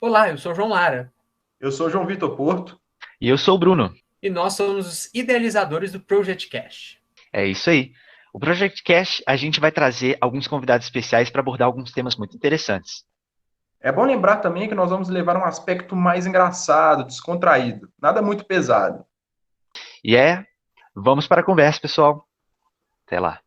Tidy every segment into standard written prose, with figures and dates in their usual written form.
Olá, eu sou João Lara Eu sou João Vitor Porto. E eu sou o Bruno. e nós somos os idealizadores do Project Cash. É isso aí. O Project Cash, a gente vai trazer alguns convidados especiais para abordar alguns temas muito interessantes. É bom lembrar também que nós vamos levar um aspecto mais engraçado, descontraído, nada muito pesado. Vamos para a conversa, pessoal. Até lá.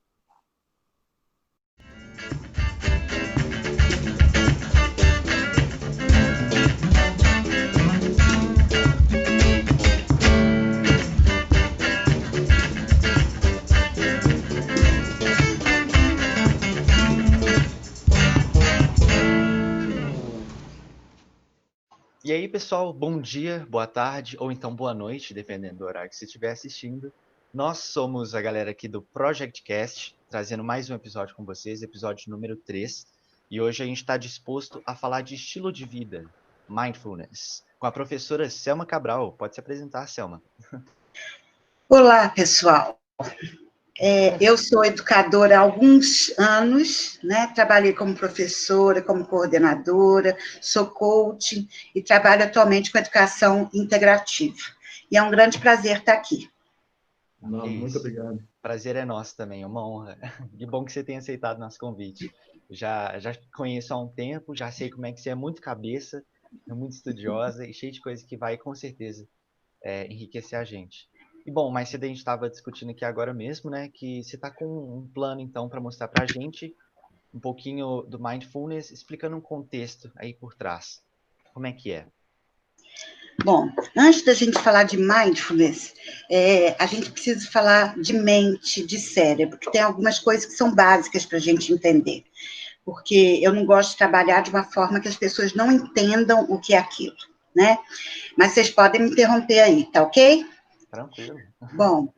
E aí, pessoal, bom dia, boa tarde ou então boa noite, dependendo do horário que você estiver assistindo. Nós somos a galera aqui do Project Cast, trazendo mais um episódio com vocês, episódio número 3. E hoje a gente está disposto a falar de estilo de vida, mindfulness, com a professora Selma Cabral. Pode se apresentar, Selma. Olá, pessoal. Eu sou educadora há alguns anos, né? Trabalhei como professora, como coordenadora, sou coach e trabalho atualmente com educação integrativa. E é um grande prazer estar aqui. Não, muito obrigado. Prazer é nosso também, é uma honra. Que bom que você tenha aceitado nosso convite. Já conheço há um tempo, já sei como é que você é muito cabeça, é muito estudiosa e cheia de coisa que vai com certeza enriquecer a gente. E bom, mais cedo a gente estava discutindo aqui agora mesmo, né, que você está com um plano então para mostrar para a gente um pouquinho do mindfulness, explicando um contexto aí por trás. Como é que é? Bom, antes da gente falar de mindfulness, a gente precisa falar de mente, de cérebro, porque tem algumas coisas que são básicas para a gente entender. Porque eu não gosto de trabalhar de uma forma que as pessoas não entendam o que é aquilo, né? Mas vocês podem me interromper aí, tá ok? Tranquilo. Bom,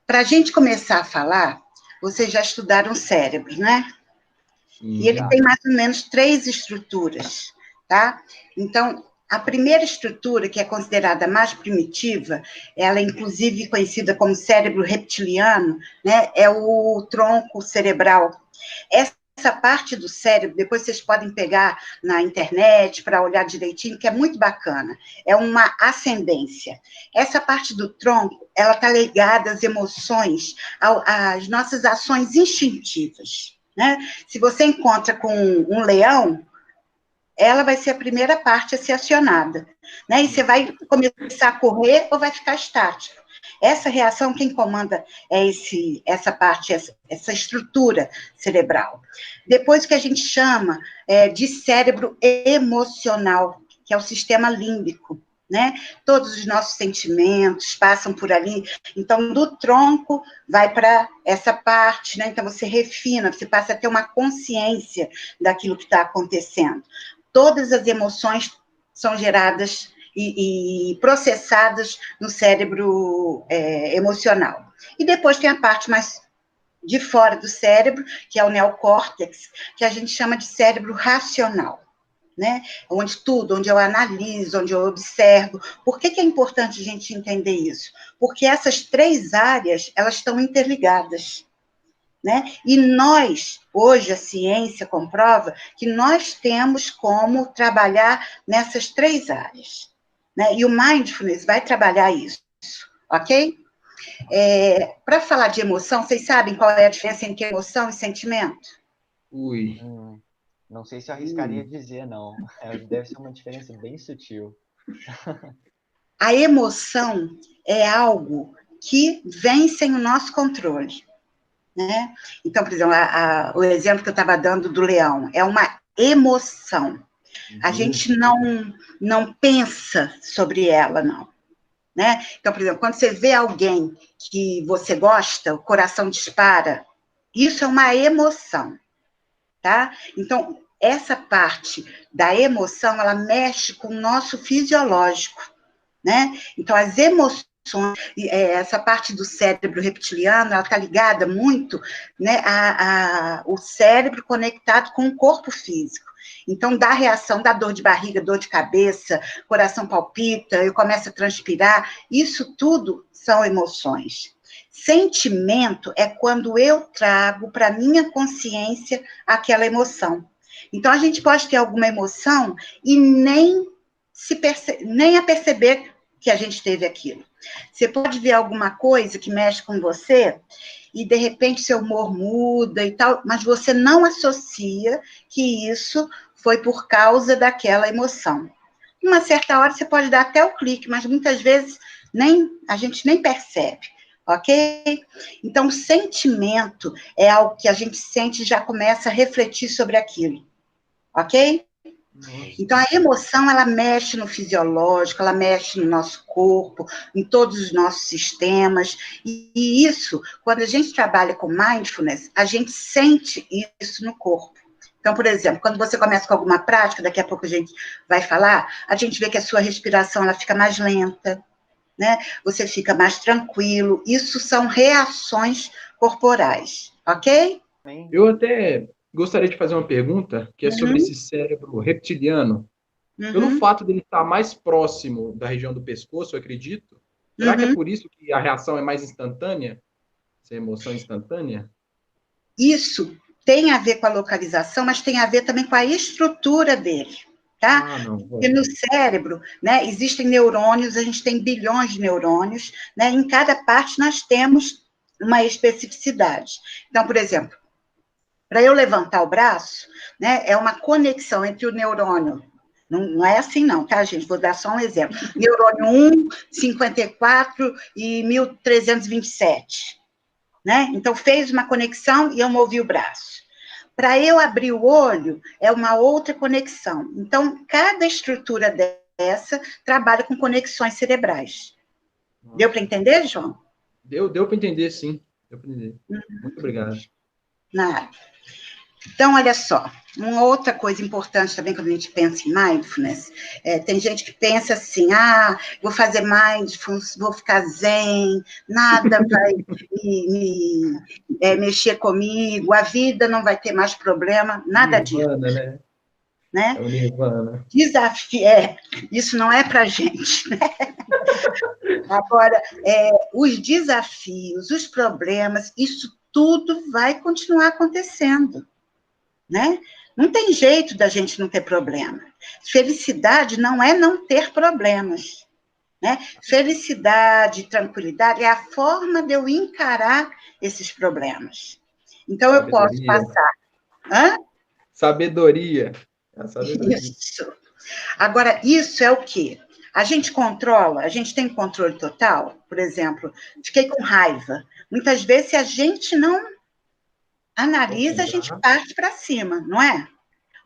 para a gente começar a falar, vocês já estudaram cérebro, né? E ele tem mais ou menos 3 estruturas, tá? Então, a primeira estrutura, que é considerada mais primitiva, ela é inclusive conhecida como cérebro reptiliano, né? É o tronco cerebral. Essa parte do cérebro, depois vocês podem pegar na internet para olhar direitinho, que é muito bacana. É uma ascendência. Essa parte do tronco, ela está ligada às emoções, às nossas ações instintivas, né? Se você encontra com um leão, ela vai ser a primeira parte a ser acionada, né? E você vai começar a correr ou vai ficar estático. Essa reação, quem comanda é essa parte, essa estrutura cerebral. Depois, o que a gente chama de cérebro emocional, que é o sistema límbico, né? Todos os nossos sentimentos passam por ali. Então, do tronco vai para essa parte, né? Então, você refina, você passa a ter uma consciência daquilo que está acontecendo. Todas as emoções são geradas e processadas no cérebro emocional. E depois tem a parte mais de fora do cérebro, que é o neocórtex, que a gente chama de cérebro racional, né? Onde eu analiso, onde eu observo. Por que é importante a gente entender isso? Porque essas 3 áreas, elas estão interligadas, né? E nós, hoje, a ciência comprova que nós temos como trabalhar nessas 3 áreas, né? E o mindfulness vai trabalhar isso, ok? Para falar de emoção, vocês sabem qual é a diferença entre emoção e sentimento? Não sei se eu arriscaria dizer, não. Deve ser uma diferença bem sutil. A emoção é algo que vem sem o nosso controle, né? Então, por exemplo, o exemplo que eu estava dando do leão é uma emoção. A gente não pensa sobre ela, não. Né? Então, por exemplo, quando você vê alguém que você gosta, o coração dispara, isso é uma emoção, tá? Então, essa parte da emoção, ela mexe com o nosso fisiológico, né? Então, as emoções, essa parte do cérebro reptiliano, ela está ligada muito, né, o cérebro conectado com o corpo físico. Então, dá reação, dá dor de barriga, dor de cabeça, coração palpita, eu começo a transpirar, isso tudo são emoções. Sentimento é quando eu trago para minha consciência aquela emoção. Então, a gente pode ter alguma emoção e nem nem a perceber que a gente teve aquilo. Você pode ver alguma coisa que mexe com você e, de repente, seu humor muda e tal, mas você não associa que isso foi por causa daquela emoção. Uma certa hora você pode dar até o clique, mas muitas vezes a gente nem percebe, ok? Então, o sentimento é algo que a gente sente e já começa a refletir sobre aquilo, ok? Então, a emoção, ela mexe no fisiológico, ela mexe no nosso corpo, em todos os nossos sistemas, e isso, quando a gente trabalha com mindfulness, a gente sente isso no corpo. Então, por exemplo, quando você começa com alguma prática, daqui a pouco a gente vai falar, a gente vê que a sua respiração ela fica mais lenta, né? Você fica mais tranquilo. Isso são reações corporais, ok? Eu até gostaria de fazer uma pergunta, que é sobre esse cérebro reptiliano. Pelo fato dele estar mais próximo da região do pescoço, eu acredito, será que é por isso que a reação é mais instantânea? Essa emoção instantânea? Isso tem a ver com a localização, mas tem a ver também com a estrutura dele, tá? Porque no cérebro, né, existem neurônios, a gente tem bilhões de neurônios, né? Em cada parte nós temos uma especificidade. Então, por exemplo, para eu levantar o braço, né, é uma conexão entre o neurônio. Não é assim, não, tá, gente? Vou dar só um exemplo. Neurônio 1, 54 e 1327. Né? Então, fez uma conexão e eu movi o braço. Para eu abrir o olho, é uma outra conexão. Então, cada estrutura dessa trabalha com conexões cerebrais. Nossa. Deu para entender, João? Deu para entender, sim. Deu para entender. Muito obrigado. Nada. Então, olha só, uma outra coisa importante também quando a gente pensa em mindfulness, tem gente que pensa assim, vou fazer mindfulness, vou ficar zen, nada vai mexer comigo, a vida não vai ter mais problema, nada Nirvana, né? É o Nirvana. Desafio, isso não é para gente, né? Agora, os desafios, os problemas, isso tudo vai continuar acontecendo. Né? Não tem jeito da gente não ter problema. Felicidade não é não ter problemas. Né? Felicidade, tranquilidade é a forma de eu encarar esses problemas. Então, eu posso passar... Sabedoria. Isso. Agora, isso é o quê? A gente controla, a gente tem controle total? Por exemplo, fiquei com raiva. Muitas vezes, se a gente não analisa, a gente parte para cima, não é?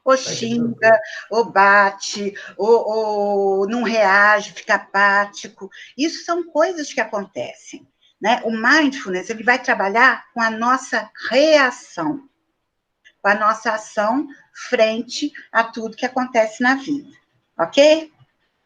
Ou xinga, ou bate, ou não reage, fica apático. Isso são coisas que acontecem. Né? O mindfulness ele vai trabalhar com a nossa reação, com a nossa ação frente a tudo que acontece na vida. Ok?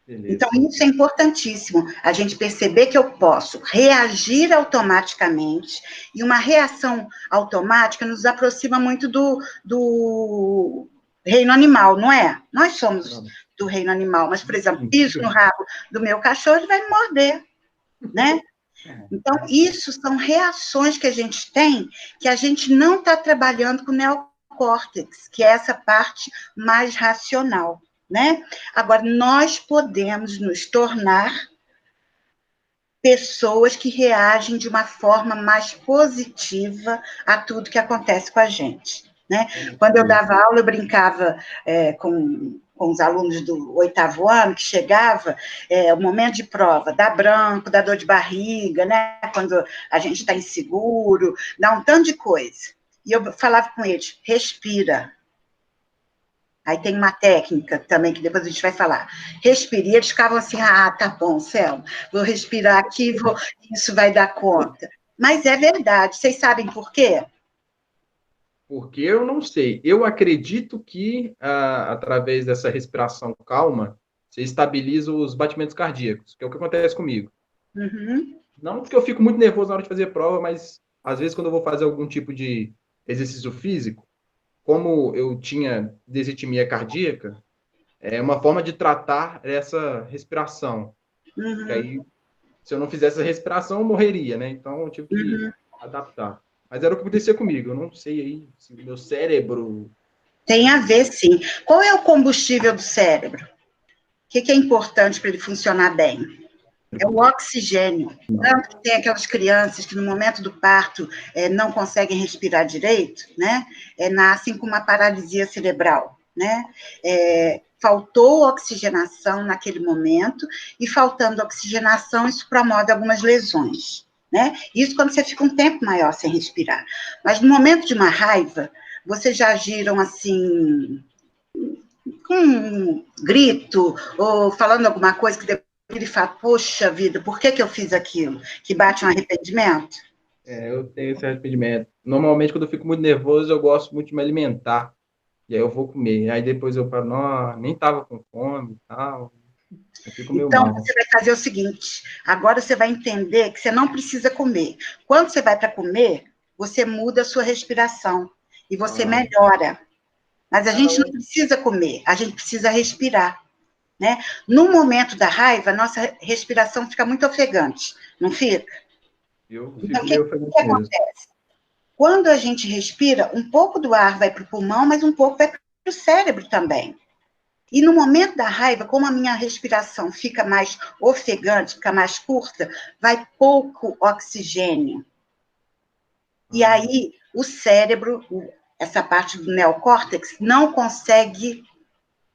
Beleza. Então, isso é importantíssimo, a gente perceber que eu posso reagir automaticamente, e uma reação automática nos aproxima muito do reino animal, não é? Nós somos do reino animal, mas, por exemplo, piso no rabo do meu cachorro, ele vai me morder, né? Então, isso são reações que a gente tem, que a gente não está trabalhando com o neocórtex, que é essa parte mais racional. Né? Agora, nós podemos nos tornar pessoas que reagem de uma forma mais positiva a tudo que acontece com a gente. Né? Quando eu dava aula, eu brincava com os alunos do 8º ano, que chegava o momento de prova, dá branco, dá dor de barriga, né? Quando a gente está inseguro, dá um tanto de coisa. E eu falava com eles, respira. Aí tem uma técnica também, que depois a gente vai falar. Respire. E eles ficavam assim, tá bom, Selma, vou respirar aqui, isso vai dar conta. Mas é verdade. Vocês sabem por quê? Porque eu não sei. Eu acredito que, através dessa respiração calma, você estabiliza os batimentos cardíacos, que é o que acontece comigo. Não porque eu fico muito nervoso na hora de fazer prova, mas, às vezes, quando eu vou fazer algum tipo de exercício físico, como eu tinha desritmia cardíaca, é uma forma de tratar essa respiração. Porque aí, se eu não fizesse essa respiração, eu morreria, né? Então, eu tive que adaptar. Mas era o que acontecia comigo. Eu não sei aí se o meu cérebro... Tem a ver, sim. Qual é o combustível do cérebro? que é importante para ele funcionar bem? É o oxigênio. Tanto que tem aquelas crianças que, no momento do parto, não conseguem respirar direito, né? Nascem com uma paralisia cerebral, né? Faltou oxigenação naquele momento, e faltando oxigenação, isso promove algumas lesões, né? Isso quando você fica um tempo maior sem respirar. Mas no momento de uma raiva, vocês já agiram assim, com um grito, ou falando alguma coisa que depois ele fala, poxa vida, por que eu fiz aquilo? Que bate um arrependimento? Eu tenho esse arrependimento. Normalmente, quando eu fico muito nervoso, eu gosto muito de me alimentar. E aí eu vou comer. Aí depois eu falo, não, nem tava com fome e tal. Eu fico meio Então, mal. você vai fazer o seguinte, agora você vai entender que você não precisa comer. Quando você vai para comer, você muda a sua respiração e você melhora. Mas a gente não precisa comer, a gente precisa respirar, né? No momento da raiva, nossa respiração fica muito ofegante, não fica? Eu Então, fico o meio que ofegante mesmo. acontece? Quando a gente respira, um pouco do ar vai para o pulmão, mas um pouco vai para o cérebro também. E no momento da raiva, como a minha respiração fica mais ofegante, fica mais curta, vai pouco oxigênio. E aí, o cérebro, essa parte do neocórtex, não consegue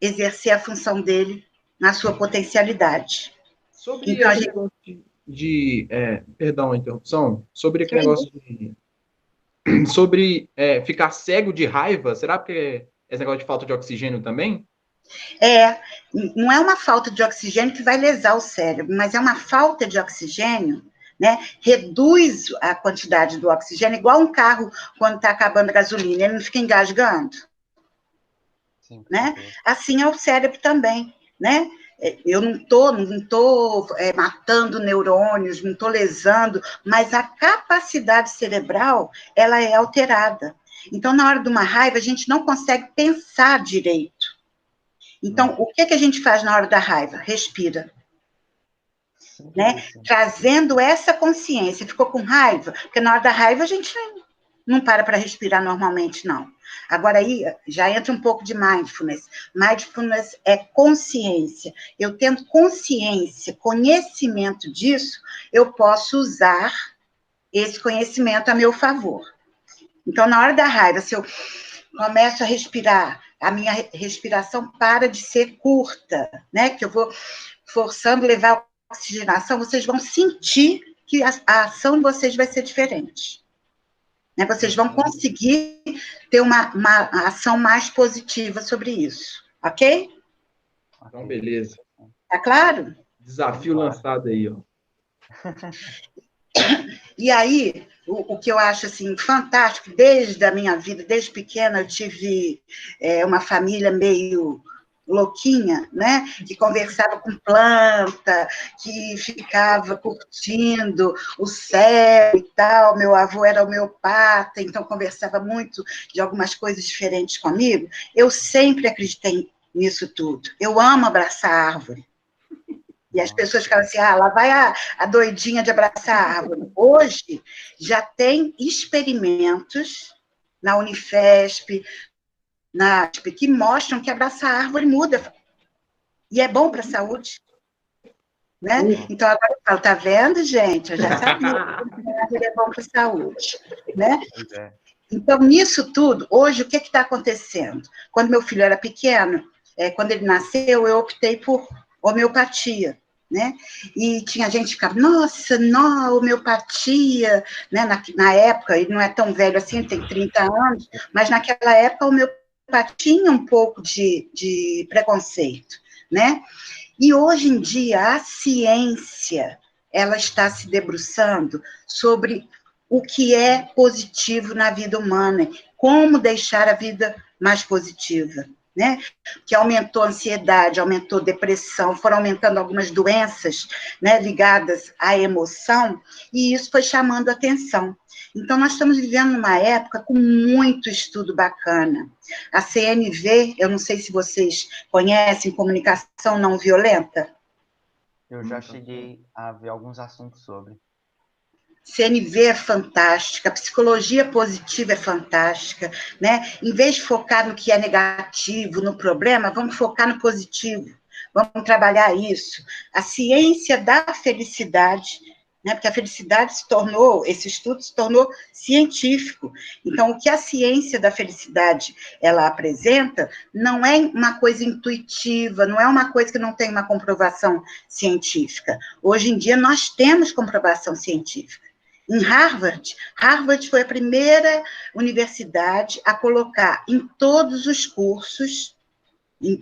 exercer a função dele na sua potencialidade. Sobre Então, aquele negócio perdão a interrupção, sobre aquele negócio sobre ficar cego de raiva, será que é esse negócio de falta de oxigênio também? Não é uma falta de oxigênio que vai lesar o cérebro, mas é uma falta de oxigênio, né? Reduz a quantidade do oxigênio, igual um carro quando está acabando a gasolina, ele não fica engasgando, Sim, né? Assim é o cérebro também, né? Eu não tô matando neurônios, não estou lesando, mas a capacidade cerebral, ela é alterada. Então, na hora de uma raiva, a gente não consegue pensar direito. Então, o que a gente faz na hora da raiva? Respira. Né? Trazendo essa consciência. Ficou com raiva? Porque na hora da raiva a gente não para respirar normalmente, não. Agora aí já entra um pouco de mindfulness. Mindfulness é consciência. Eu tendo consciência, conhecimento disso, eu posso usar esse conhecimento a meu favor. Então, na hora da raiva, se eu começo a respirar, a minha respiração para de ser curta, né? Que eu vou forçando levar a oxigenação, vocês vão sentir que a ação de vocês vai ser diferente. Né? Vocês vão conseguir ter uma ação mais positiva sobre isso. Ok? Então, beleza. Tá claro? Desafio lançado aí, ó. E aí, o que eu acho assim, fantástico, desde a minha vida, desde pequena, eu tive uma família meio louquinha, né? Que conversava com planta, que ficava curtindo o céu e tal. Meu avô era homeopata, então conversava muito de algumas coisas diferentes comigo. Eu sempre acreditei nisso tudo. Eu amo abraçar a árvore. E as pessoas ficavam assim, lá vai a doidinha de abraçar a árvore. Hoje, já tem experimentos na Unifesp, na USP, que mostram que abraçar a árvore muda. E é bom para a saúde. Né? Então, agora eu falo, tá vendo, gente? Eu já sabia que a árvore é bom para a saúde. Né? Então, nisso tudo, hoje, o que está acontecendo? Quando meu filho era pequeno, quando ele nasceu, eu optei por homeopatia. Né? E tinha gente que ficava, nossa, não, homeopatia, né? Na época, ele não é tão velho assim, tem 30 anos, mas naquela época a homeopatia tinha um pouco de preconceito, né? E hoje em dia a ciência, ela está se debruçando sobre o que é positivo na vida humana, como deixar a vida mais positiva. Né? Que aumentou a ansiedade, aumentou a depressão, foram aumentando algumas doenças, né, ligadas à emoção, e isso foi chamando a atenção. Então, nós estamos vivendo numa época com muito estudo bacana. A CNV, eu não sei se vocês conhecem, comunicação não violenta. Eu já cheguei a ver alguns assuntos sobre. CNV é fantástica, a psicologia positiva é fantástica, né? Em vez de focar no que é negativo, no problema, vamos focar no positivo. vamos trabalhar isso. A ciência da felicidade, né? Porque a felicidade esse estudo se tornou científico. Então, o que a ciência da felicidade ela apresenta não é uma coisa intuitiva, não é uma coisa que não tem uma comprovação científica. Hoje em dia, nós temos comprovação científica. Em Harvard foi a primeira universidade a colocar em todos os cursos,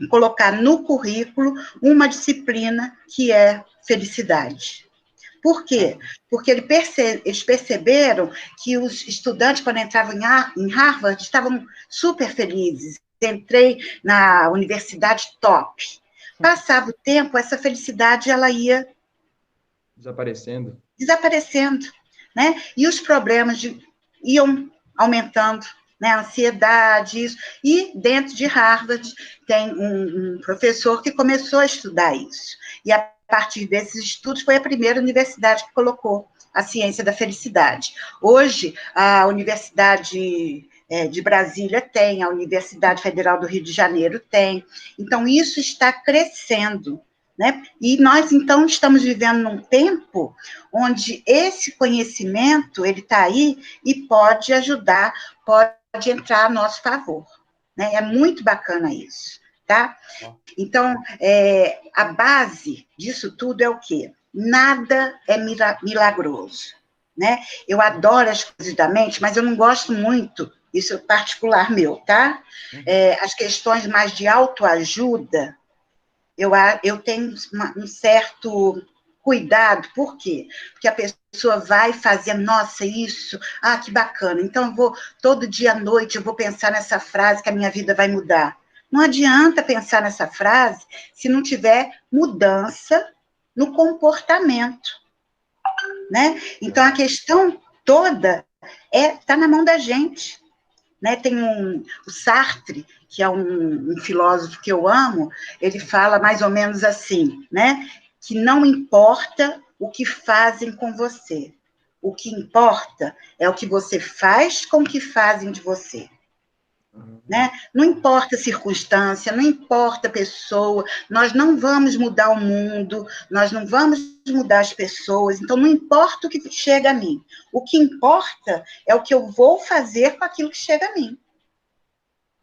colocar no currículo uma disciplina que é felicidade. Por quê? Porque eles perceberam que os estudantes, quando entravam em Harvard, estavam super felizes. Entrei na universidade top. Passava o tempo, essa felicidade ela ia desaparecendo, né? E os problemas iam aumentando, né? A ansiedade, isso. E dentro de Harvard tem um professor que começou a estudar isso. E a partir desses estudos foi a primeira universidade que colocou a ciência da felicidade. Hoje, a Universidade de Brasília tem, a Universidade Federal do Rio de Janeiro tem. Então, isso está crescendo, né? E nós, então, estamos vivendo num tempo onde esse conhecimento, ele está aí e pode ajudar, pode entrar a nosso favor, né? É muito bacana isso, tá? Então, a base disso tudo é o quê? Nada é milagroso, né? Eu adoro as coisas da mente, mas eu não gosto muito, isso é particular meu, tá? As questões mais de autoajuda, eu tenho um certo cuidado, por quê? Porque a pessoa vai fazer, nossa, isso, que bacana, então todo dia à noite eu vou pensar nessa frase que a minha vida vai mudar. Não adianta pensar nessa frase se não tiver mudança no comportamento, né? Então, a questão toda está na mão da gente, né? Tem o Sartre, que é um filósofo que eu amo, ele fala mais ou menos assim, né? Que não importa o que fazem com você, o que importa é o que você faz com o que fazem de você. Né? Não importa a circunstância, não importa a pessoa, nós não vamos mudar o mundo, nós não vamos mudar as pessoas, então não importa o que chega a mim. O que importa é o que eu vou fazer com aquilo que chega a mim.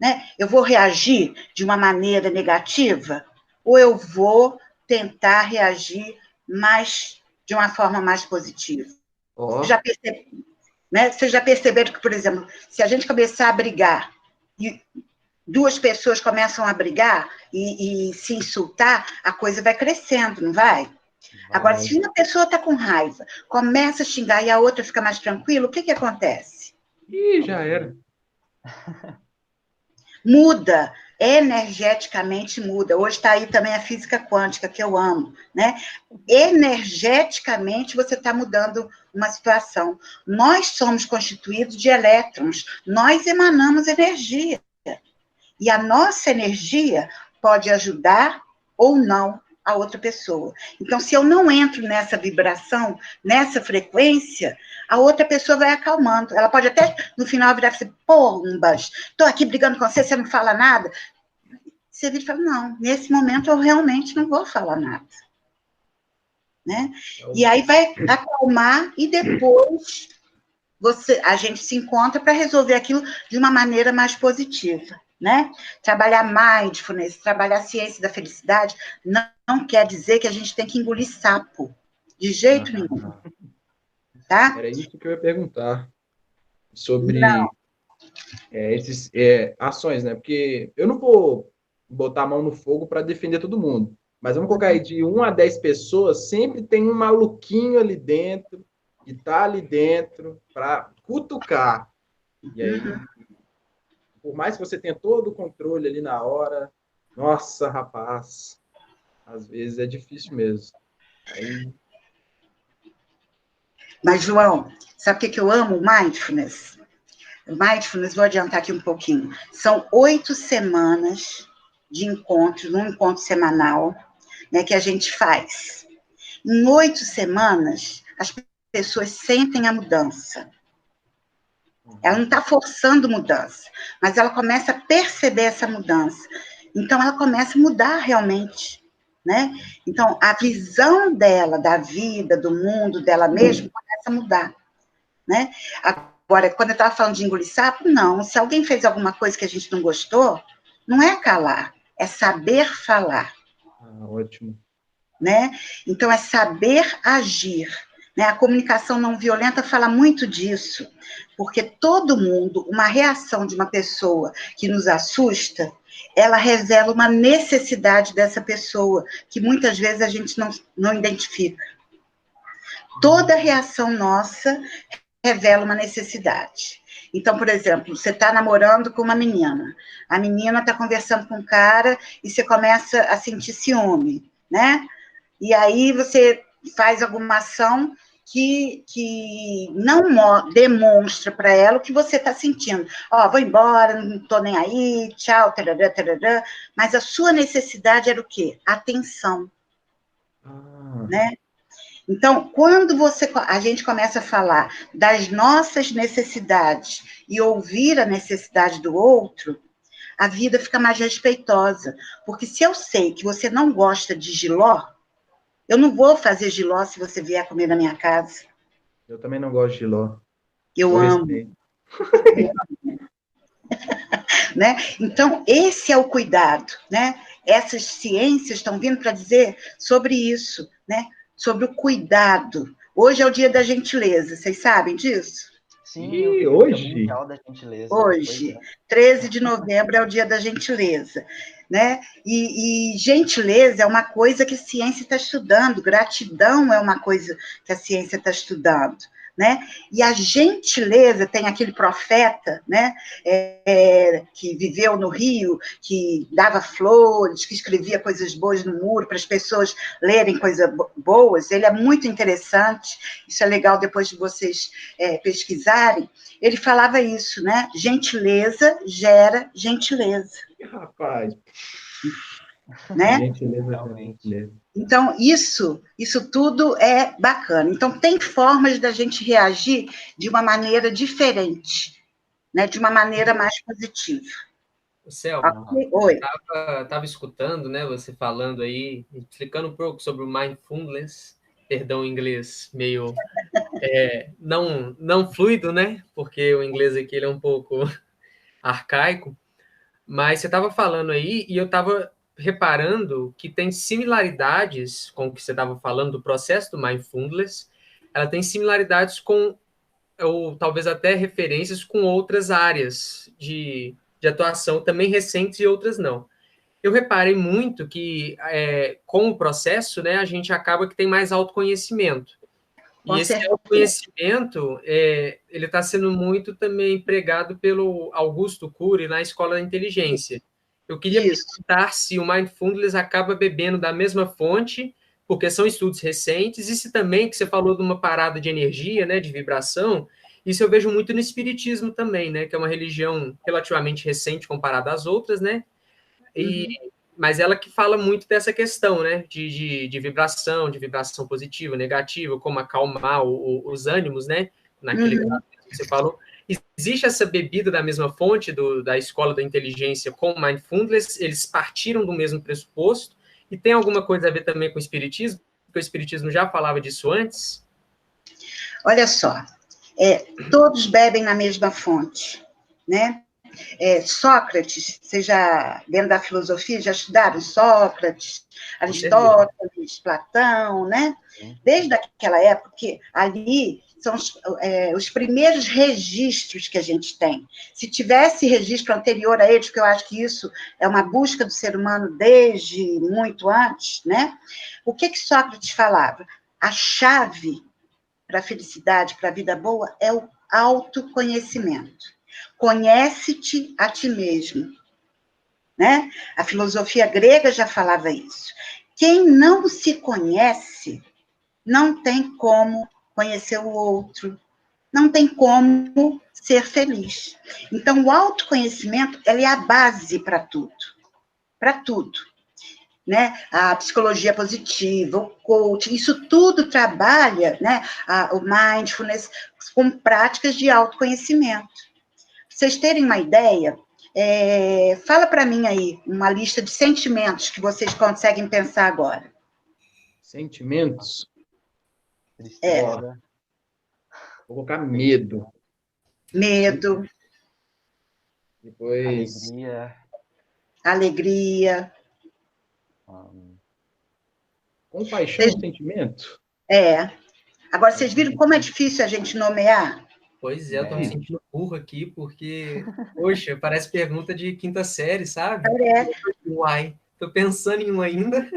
Né? Eu vou reagir de uma maneira negativa ou eu vou tentar reagir de uma forma mais positiva? Vocês já perceberam que, por exemplo, se a gente começar a brigar e duas pessoas começam a brigar e se insultar, a coisa vai crescendo, não vai? Agora, se uma pessoa está com raiva, começa a xingar e a outra fica mais tranquila, o que acontece? Já era. Muda, energeticamente muda. Hoje está aí também a física quântica, que eu amo, né? Energeticamente você está mudando uma situação. Nós somos constituídos de elétrons, nós emanamos energia. E a nossa energia pode ajudar ou não a outra pessoa. Então, se eu não entro nessa vibração, nessa frequência, a outra pessoa vai acalmando. Ela pode até, no final, virar e falar, pombas, estou aqui brigando com você, você não fala nada. Você vira e fala, não, nesse momento eu realmente não vou falar nada. Né? E aí vai acalmar e depois a gente se encontra para resolver aquilo de uma maneira mais positiva. Né? Trabalhar mindfulness, trabalhar a ciência da felicidade, não quer dizer que a gente tem que engolir sapo, de jeito nenhum. Tá? Era isso que eu ia perguntar, sobre essas ações, né? Porque eu não vou botar a mão no fogo para defender todo mundo, mas vamos colocar aí, de 1 a 10 pessoas, sempre tem um maluquinho ali dentro, que está ali dentro para cutucar. E aí, por mais que você tenha todo o controle ali na hora, nossa, rapaz, às vezes é difícil mesmo. Aí... Mas, João, sabe o que eu amo? Mindfulness. Mindfulness, vou adiantar aqui um pouquinho. São 8 semanas de encontro, num encontro semanal, né, que a gente faz. Em 8 semanas, as pessoas sentem a mudança. Ela não está forçando mudança, mas ela começa a perceber essa mudança. Então, ela começa a mudar realmente, né? Então, a visão dela, da vida, do mundo, dela mesma, começa a mudar, né? Agora, quando eu estava falando de engolir sapo, não. Se alguém fez alguma coisa que a gente não gostou, não é calar, é saber falar. Ótimo. Né? Então, é saber agir. Né? A comunicação não violenta fala muito disso, porque todo mundo, uma reação de uma pessoa que nos assusta, ela revela uma necessidade dessa pessoa, que muitas vezes a gente não identifica. Toda reação nossa revela uma necessidade. Então, por exemplo, você está namorando com uma menina, a menina está conversando com um cara e você começa a sentir ciúme, né? E aí você faz alguma ação que não demonstra para ela o que você está sentindo. Ó, vou embora, não estou nem aí, tchau, tarará, tarará. Mas a sua necessidade era o quê? Atenção. Né? Então, quando a gente começa a falar das nossas necessidades e ouvir a necessidade do outro, a vida fica mais respeitosa. Porque se eu sei que você não gosta de jiló, eu não vou fazer jiló se você vier comer na minha casa. Eu também não gosto de jiló. Eu amo. Né? Então, esse é o cuidado. Né? Essas ciências estão vindo para dizer sobre isso, né? Sobre o cuidado. Hoje é o dia da gentileza, vocês sabem disso? Sim, e hoje? Mundial da Gentileza. Hoje, 13 de novembro é o dia da gentileza, né? E gentileza é uma coisa que a ciência está estudando, gratidão é uma coisa que a ciência está estudando, né? E a gentileza, tem aquele profeta, né? Que viveu no Rio, que dava flores, que escrevia coisas boas no muro para as pessoas lerem coisas boas. Ele é muito interessante, isso é legal depois de vocês pesquisarem. Ele falava isso, né? Gentileza gera gentileza. Rapaz. Né? Gentileza, gentileza. Então, isso tudo é bacana. Então, tem formas da gente reagir de uma maneira diferente, né? De uma maneira mais positiva. Selma, Oi. Estava escutando, né, você falando aí, explicando um pouco sobre o mindfulness, perdão, em inglês meio não fluido, né? Porque o inglês aqui ele é um pouco arcaico. Mas você estava falando aí e eu estava reparando que tem similaridades com o que você estava falando do processo do mindfulness. Ela tem similaridades com, ou talvez até referências com outras áreas de atuação, também recentes e outras não. Eu reparei muito que, com o processo, né, a gente acaba que tem mais autoconhecimento. E esse autoconhecimento, ele está sendo muito também empregado pelo Augusto Cury na Escola da Inteligência. Eu queria perguntar se o Mindfulness acaba bebendo da mesma fonte, porque são estudos recentes, e se também, que você falou de uma parada de energia, né, de vibração, isso eu vejo muito no espiritismo também, né, que é uma religião relativamente recente comparada às outras, né, mas ela que fala muito dessa questão, né, de vibração positiva, negativa, como acalmar os ânimos, né, naquele caso que você falou. Existe essa bebida da mesma fonte da Escola da Inteligência com o Mindfulness? Eles partiram do mesmo pressuposto? E tem alguma coisa a ver também com o Espiritismo? Porque o Espiritismo já falava disso antes? Olha só, todos bebem na mesma fonte, né? Sócrates, vocês já, dentro da filosofia, já estudaram Sócrates, Aristóteles, Platão, né? Desde aquela época, que ali são os primeiros registros que a gente tem. Se tivesse registro anterior a eles, porque eu acho que isso é uma busca do ser humano desde muito antes, né? O que Sócrates falava? A chave para a felicidade, para a vida boa, é o autoconhecimento. Conhece-te a ti mesmo, né? A filosofia grega já falava isso. Quem não se conhece, não tem como conhecer o outro, não tem como ser feliz. Então, o autoconhecimento, ele é a base para tudo, né? A psicologia positiva, o coaching, isso tudo trabalha, né? O mindfulness com práticas de autoconhecimento. Pra vocês terem uma ideia, Fala para mim aí uma lista de sentimentos que vocês conseguem pensar agora. Sentimentos? Tristeza. Vou colocar medo. Medo. Depois... Alegria. Compaixão é um sentimento? Agora, vocês viram como é difícil a gente nomear? Pois é, eu tô me sentindo burro aqui, porque, poxa, parece pergunta de quinta série, sabe? Uai, tô pensando em um ainda.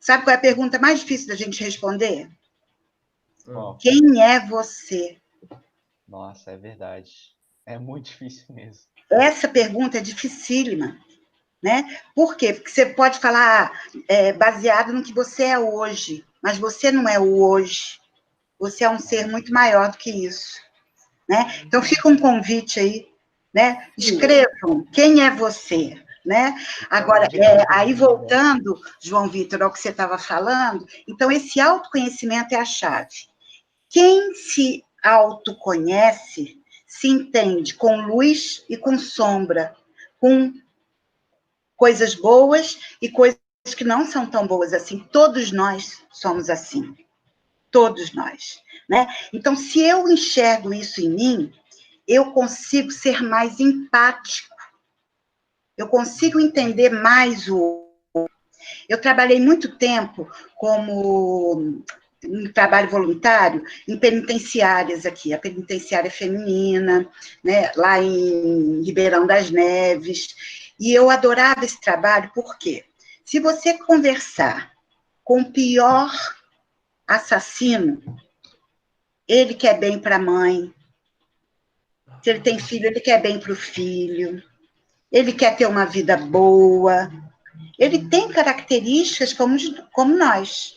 Sabe qual é a pergunta mais difícil da gente responder? Oh. Quem é você? Nossa, é verdade. É muito difícil mesmo. Essa pergunta é dificílima, né? Por quê? Porque você pode falar baseado no que você é hoje, mas você não é o hoje. Você é um ser muito maior do que isso, né? Então, fica um convite aí, né? Escrevam quem é você, né? Agora, aí voltando, João Vitor, ao que você estava falando, então, esse autoconhecimento é a chave. Quem se autoconhece se entende com luz e com sombra, com coisas boas e coisas que não são tão boas assim. Todos nós somos assim. Todos nós, né? Então, se eu enxergo isso em mim, eu consigo ser mais empático. Eu consigo entender mais o... Eu trabalhei muito tempo como um trabalho voluntário em penitenciárias aqui, a penitenciária feminina, né, lá em Ribeirão das Neves, e eu adorava esse trabalho, porque se você conversar com o pior assassino, ele quer bem para a mãe. Se ele tem filho, ele quer bem para o filho. Ele quer ter uma vida boa. Ele tem características como nós,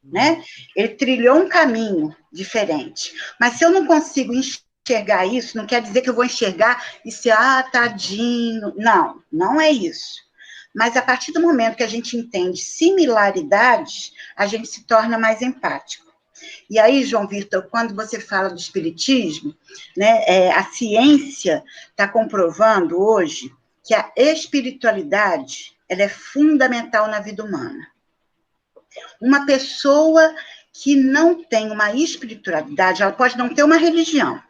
né? Ele trilhou um caminho diferente. Mas se eu não consigo enxergar isso, não quer dizer que eu vou enxergar e ser, tadinho. Não, não é isso. Mas a partir do momento que a gente entende similaridades, a gente se torna mais empático. E aí, João Vitor, quando você fala do espiritismo, né, a ciência está comprovando hoje que a espiritualidade ela é fundamental na vida humana. Uma pessoa que não tem uma espiritualidade, ela pode não ter uma religião,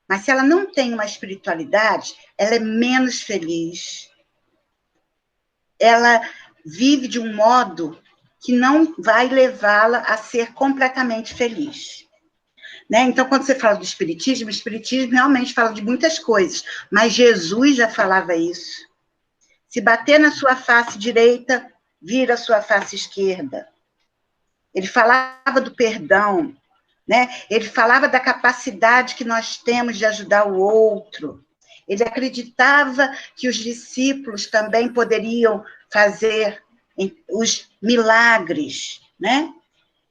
mas se ela não tem uma espiritualidade, ela é menos feliz. Ela vive de um modo que não vai levá-la a ser completamente feliz. Né? Então, quando você fala do espiritismo, o espiritismo realmente fala de muitas coisas, mas Jesus já falava isso. Se bater na sua face direita, vira a sua face esquerda. Ele falava do perdão, né? Ele falava da capacidade que nós temos de ajudar o outro. Ele acreditava que os discípulos também poderiam fazer os milagres, né?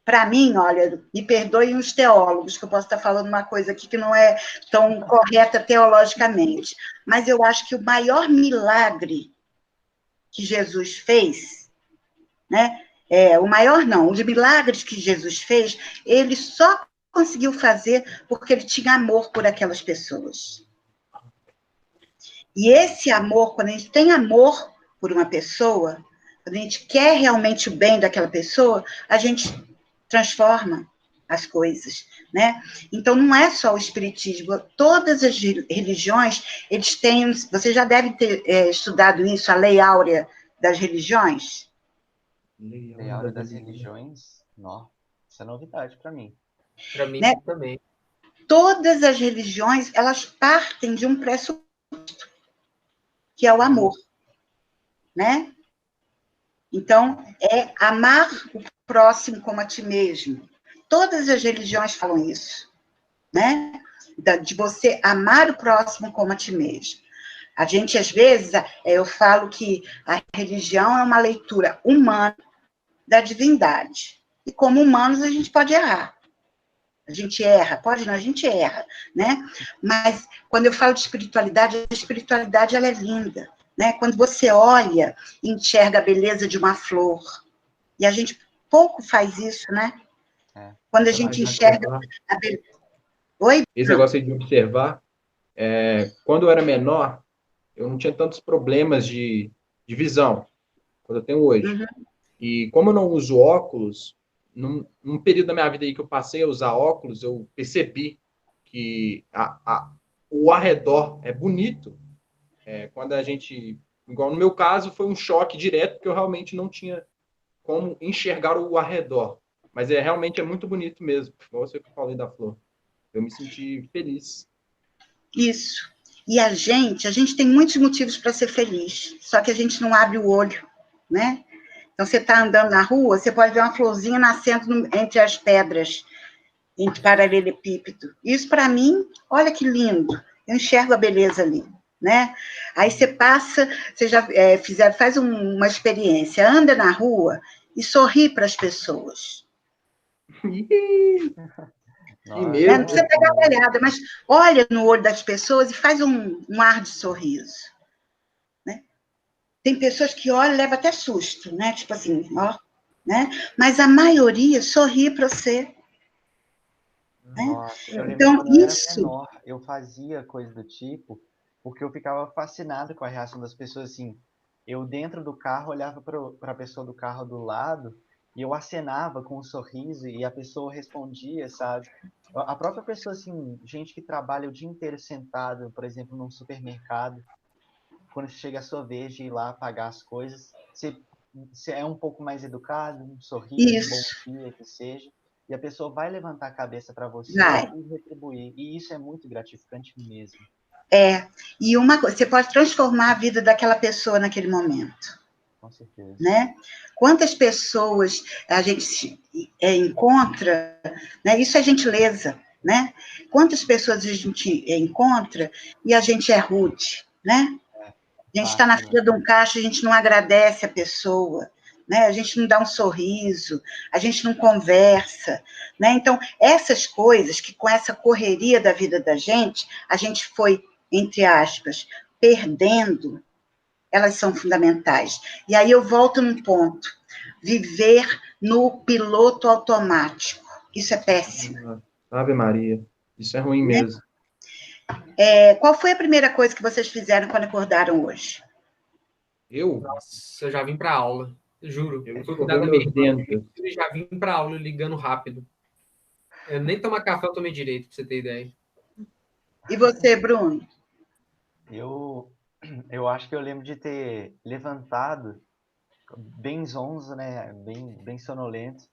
Para mim, olha, me perdoem os teólogos, que eu posso estar falando uma coisa aqui que não é tão correta teologicamente, mas eu acho que o maior milagre que Jesus fez, né? O maior não, os milagres que Jesus fez, ele só conseguiu fazer porque ele tinha amor por aquelas pessoas. E esse amor, quando a gente tem amor por uma pessoa, quando a gente quer realmente o bem daquela pessoa, a gente transforma as coisas, né? Então, não é só o espiritismo. Todas as religiões, eles têm... Você já deve ter estudado isso, a lei áurea das religiões? Lei áurea das religiões? Não, isso é novidade para mim. Para mim, né? também. Todas as religiões, elas partem de um pressuposto, que é o amor, né? Então, é amar o próximo como a ti mesmo. Todas as religiões falam isso, né? De você amar o próximo como a ti mesmo. A gente, às vezes, eu falo que a religião é uma leitura humana da divindade. E como humanos, a gente pode errar. A gente erra, pode não, a gente erra, né? Mas, quando eu falo de espiritualidade, a espiritualidade, ela é linda. Né? Quando você olha e enxerga a beleza de uma flor, e a gente pouco faz isso, né? Quando a gente enxerga a beleza... Oi? Esse negócio aí de observar. Quando eu era menor, eu não tinha tantos problemas de visão, quando eu tenho hoje. Uhum. E como eu não uso óculos, num período da minha vida aí que eu passei a usar óculos, eu percebi que o arredor é bonito. Quando a gente, igual no meu caso, foi um choque direto, porque eu realmente não tinha como enxergar o arredor. Mas realmente é muito bonito mesmo, igual você que eu falei da flor. Eu me senti feliz. Isso. E a gente tem muitos motivos para ser feliz, só que a gente não abre o olho, né? Então, você está andando na rua, você pode ver uma florzinha nascendo entre as pedras, entre paralelepípedo. Isso, para mim, olha que lindo. Eu enxergo a beleza ali, né? Aí você passa, você já faz uma experiência, anda na rua e sorri para as pessoas. Mesmo. Não precisa pegar uma olhada, mas olha no olho das pessoas e faz um ar de sorriso. Né? Tem pessoas que olham e levam até susto, né? Tipo assim, ó, né? Mas a maioria sorri para você. Nossa, eu lembro então, quando eu era isso... menor, eu fazia coisa do tipo, porque eu ficava fascinado com a reação das pessoas, assim, eu dentro do carro olhava para a pessoa do carro do lado e eu acenava com um sorriso e a pessoa respondia, sabe? A própria pessoa, assim, gente que trabalha o dia inteiro sentado, por exemplo, num supermercado, quando chega a sua vez de ir lá pagar as coisas, você é um pouco mais educado, um sorriso, um bom dia, que seja, e a pessoa vai levantar a cabeça para você e retribuir. E isso é muito gratificante mesmo. E você pode transformar a vida daquela pessoa naquele momento. Com certeza. Né? Quantas pessoas a gente encontra, né? Isso é gentileza, né? Quantas pessoas a gente encontra e a gente é rude, né? A gente está na fila de um caixa, a gente não agradece a pessoa, né? A gente não dá um sorriso, a gente não conversa, né? Então, essas coisas que com essa correria da vida da gente, a gente foi, entre aspas, perdendo, elas são fundamentais. E aí eu volto num ponto, viver no piloto automático, isso é péssimo. Ave Maria, isso é ruim mesmo. Qual foi a primeira coisa que vocês fizeram quando acordaram hoje? Nossa, eu já vim para aula, juro. Eu fui cuidar da meus minha dentes. e já vim para aula ligando rápido. Eu nem tomar café eu tomei direito, para você ter ideia. E você, Bruno? Eu acho que eu lembro de ter levantado bem zonzo, né? Bem sonolento.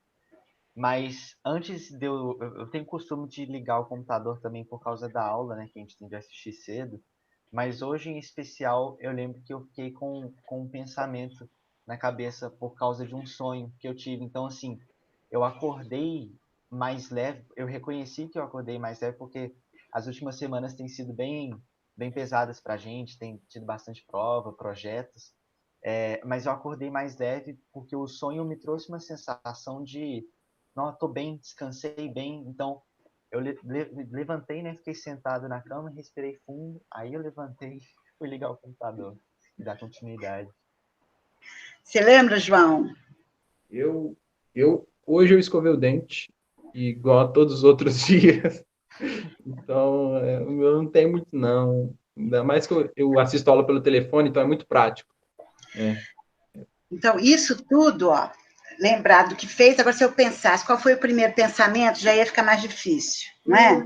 Mas antes de eu tenho costume de ligar o computador também por causa da aula, né? Que a gente tem de assistir cedo. Mas hoje, em especial, eu lembro que eu fiquei com um pensamento na cabeça por causa de um sonho que eu tive. Então, assim, eu acordei mais leve. Eu reconheci que eu acordei mais leve porque as últimas semanas têm sido bem pesadas para a gente. Tem tido bastante prova, projetos. Mas eu acordei mais leve porque o sonho me trouxe uma sensação de não, estou bem, descansei bem. Então, eu levantei, né? Fiquei sentado na cama, respirei fundo. Aí eu levantei, fui ligar o computador e dar continuidade. Você lembra, João? Hoje eu escovei o dente, igual a todos os outros dias. Então, eu não tenho muito, não. Ainda mais que eu assisto aula pelo telefone, então é muito prático. Então, isso tudo, ó, lembrar do que fez. Agora, se eu pensasse qual foi o primeiro pensamento, já ia ficar mais difícil, não é?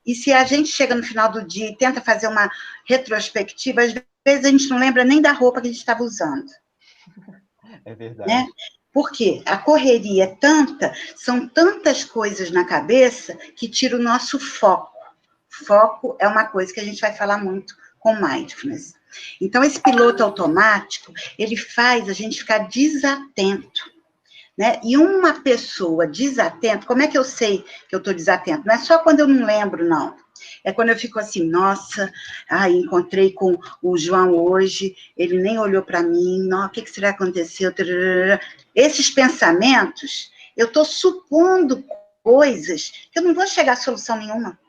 E se a gente chega no final do dia e tenta fazer uma retrospectiva, às vezes a gente não lembra nem da roupa que a gente estava usando. É verdade. Né? Por quê? A correria é tanta, são tantas coisas na cabeça que tira o nosso foco. Foco é uma coisa que a gente vai falar muito com mindfulness. Então, esse piloto automático, ele faz a gente ficar desatento. Né? E uma pessoa desatenta, como é que eu sei que eu estou desatento? Não é só quando eu não lembro, não. É quando eu fico assim, nossa, encontrei com o João hoje, ele nem olhou para mim, o que será que aconteceu? Esses pensamentos, eu estou supondo coisas que eu não vou chegar a solução nenhuma.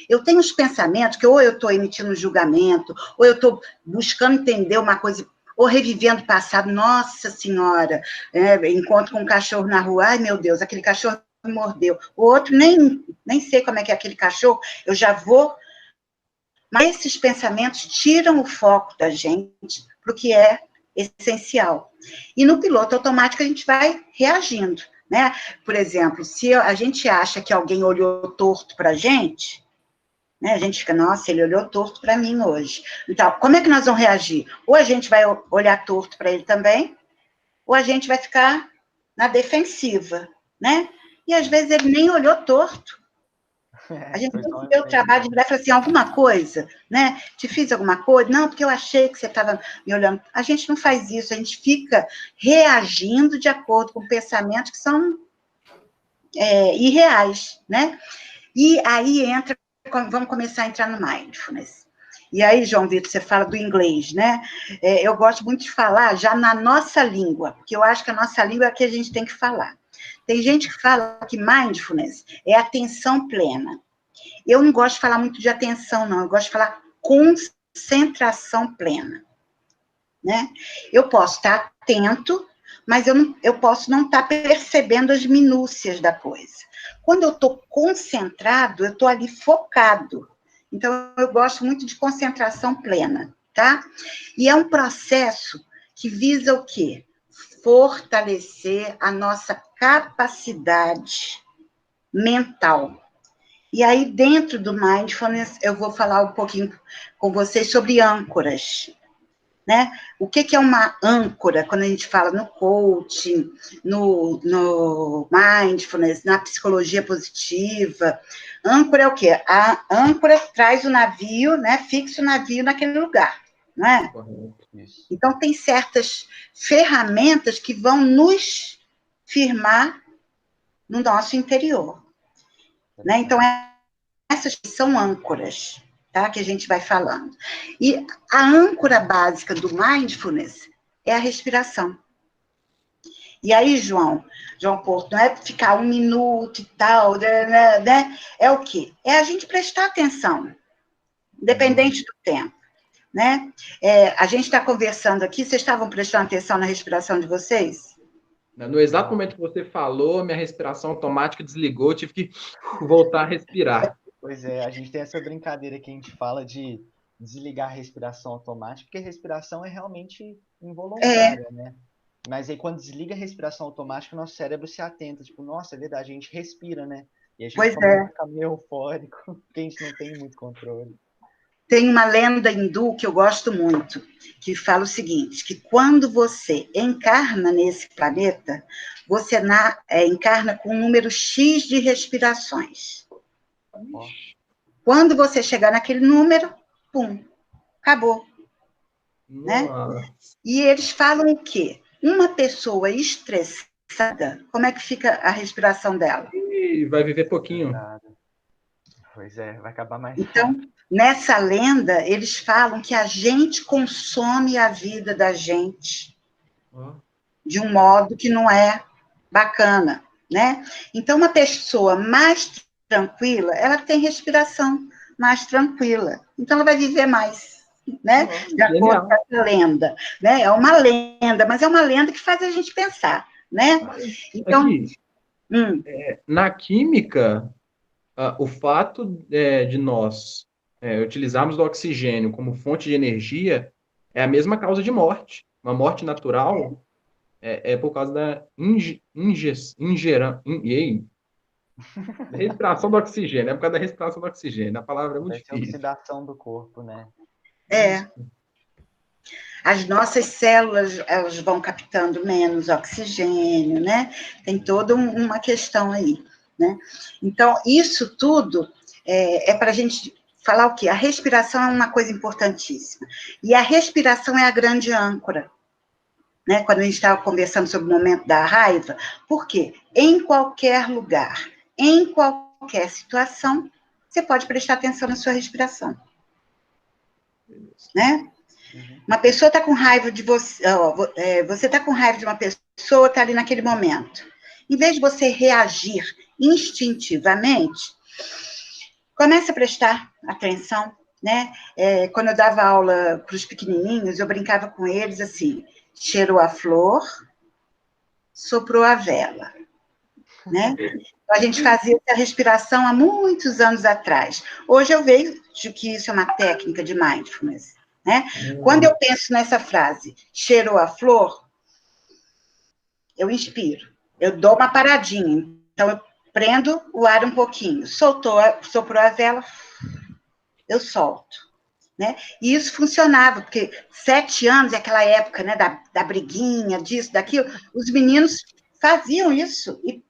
Eu tenho os pensamentos que ou eu estou emitindo um julgamento, ou eu estou buscando entender uma coisa, ou revivendo o passado. Nossa Senhora, encontro com um cachorro na rua, ai meu Deus, aquele cachorro me mordeu. O outro, nem sei como é que é aquele cachorro, eu já vou Mas esses pensamentos tiram o foco da gente para o que é essencial. E no piloto automático a gente vai reagindo, né? Por exemplo, se a gente acha que alguém olhou torto para a gente, né? A gente fica, nossa, ele olhou torto para mim hoje. Então, como é que nós vamos reagir? Ou a gente vai olhar torto para ele também, ou a gente vai ficar na defensiva, né? E às vezes ele nem olhou torto. A gente tem que ter o trabalho de virar e falar assim, alguma coisa, né? Te fiz alguma coisa? Não, porque eu achei que você estava me olhando. A gente não faz isso, a gente fica reagindo de acordo com pensamentos que são irreais, né? E aí vamos começar a entrar no mindfulness. E aí, João Vitor, você fala do inglês, né? Eu gosto muito de falar já na nossa língua, porque eu acho que a nossa língua é a que a gente tem que falar. Tem gente que fala que mindfulness é atenção plena. Eu não gosto de falar muito de atenção, não. Eu gosto de falar concentração plena, né? Eu posso estar atento, mas eu posso não estar percebendo as minúcias da coisa. Quando eu estou concentrado, eu estou ali focado. Então, eu gosto muito de concentração plena, tá? E é um processo que visa o quê? Fortalecer a nossa capacidade mental. E aí, dentro do mindfulness, eu vou falar um pouquinho com vocês sobre âncoras, né? O que é uma âncora, quando a gente fala no coaching, no mindfulness, na psicologia positiva? Âncora é o quê? A âncora traz o navio, né? Fixa o navio naquele lugar, não é? Então, tem certas ferramentas que vão nos firmar no nosso interior, né? Então, essas são âncoras, tá? Que a gente vai falando. E a âncora básica do mindfulness é a respiração. E aí, João Porto, não é ficar 1 minuto e tal, né? É o quê? É a gente prestar atenção, independente do tempo, né? A gente está conversando aqui, vocês estavam prestando atenção na respiração de vocês? No exato momento que você falou, minha respiração automática desligou, eu tive que voltar a respirar. Pois é, a gente tem essa brincadeira que a gente fala de desligar a respiração automática, porque a respiração é realmente involuntária, né? Mas aí quando desliga a respiração automática, o nosso cérebro se atenta, tipo, nossa, é verdade, a gente respira, né? E a gente começa a ficar meio eufórico, porque a gente não tem muito controle. Tem uma lenda hindu que eu gosto muito, que fala o seguinte, que quando você encarna nesse planeta, você encarna com um número X de respirações. Quando você chegar naquele número, pum, acabou. Né? E eles falam o quê? Uma pessoa estressada, como é que fica a respiração dela? Vai viver pouquinho. Pois é, vai acabar mais então, rápido. Nessa lenda, eles falam que a gente consome a vida da gente de um modo que não é bacana, né? Então, uma pessoa mais tranquila, ela tem respiração mais tranquila. Então, ela vai viver mais, né? De acordo com essa lenda. Né? É uma lenda, mas é uma lenda que faz a gente pensar, né? Então, aqui, na química, o fato de nós utilizarmos o oxigênio como fonte de energia é a mesma causa de morte. Uma morte natural é por causa da respiração do oxigênio. É por causa da respiração do oxigênio. A palavra é muito difícil. Oxidação do corpo, né? As nossas células, elas vão captando menos oxigênio, né? Tem toda uma questão aí, né? Então, isso tudo é para a gente falar o quê? A respiração é uma coisa importantíssima. E a respiração é a grande âncora, né? Quando a gente estava conversando sobre o momento da raiva, por quê? Em qualquer lugar, em qualquer situação, você pode prestar atenção na sua respiração, né? Uma pessoa está com raiva de você, você está com raiva de uma pessoa, está ali naquele momento. Em vez de você reagir instintivamente, comece a prestar atenção, né? Quando eu dava aula para os pequenininhos, eu brincava com eles assim, cheirou a flor, soprou a vela. né? A gente fazia essa respiração há muitos anos atrás. Hoje eu vejo que isso é uma técnica de mindfulness, né? Quando eu penso nessa frase, cheirou a flor, eu inspiro, eu dou uma paradinha, então eu prendo o ar um pouquinho, soprou a vela, eu solto, né? E isso funcionava, porque 7 anos é aquela época, né, da briguinha, disso, daquilo, os meninos faziam isso e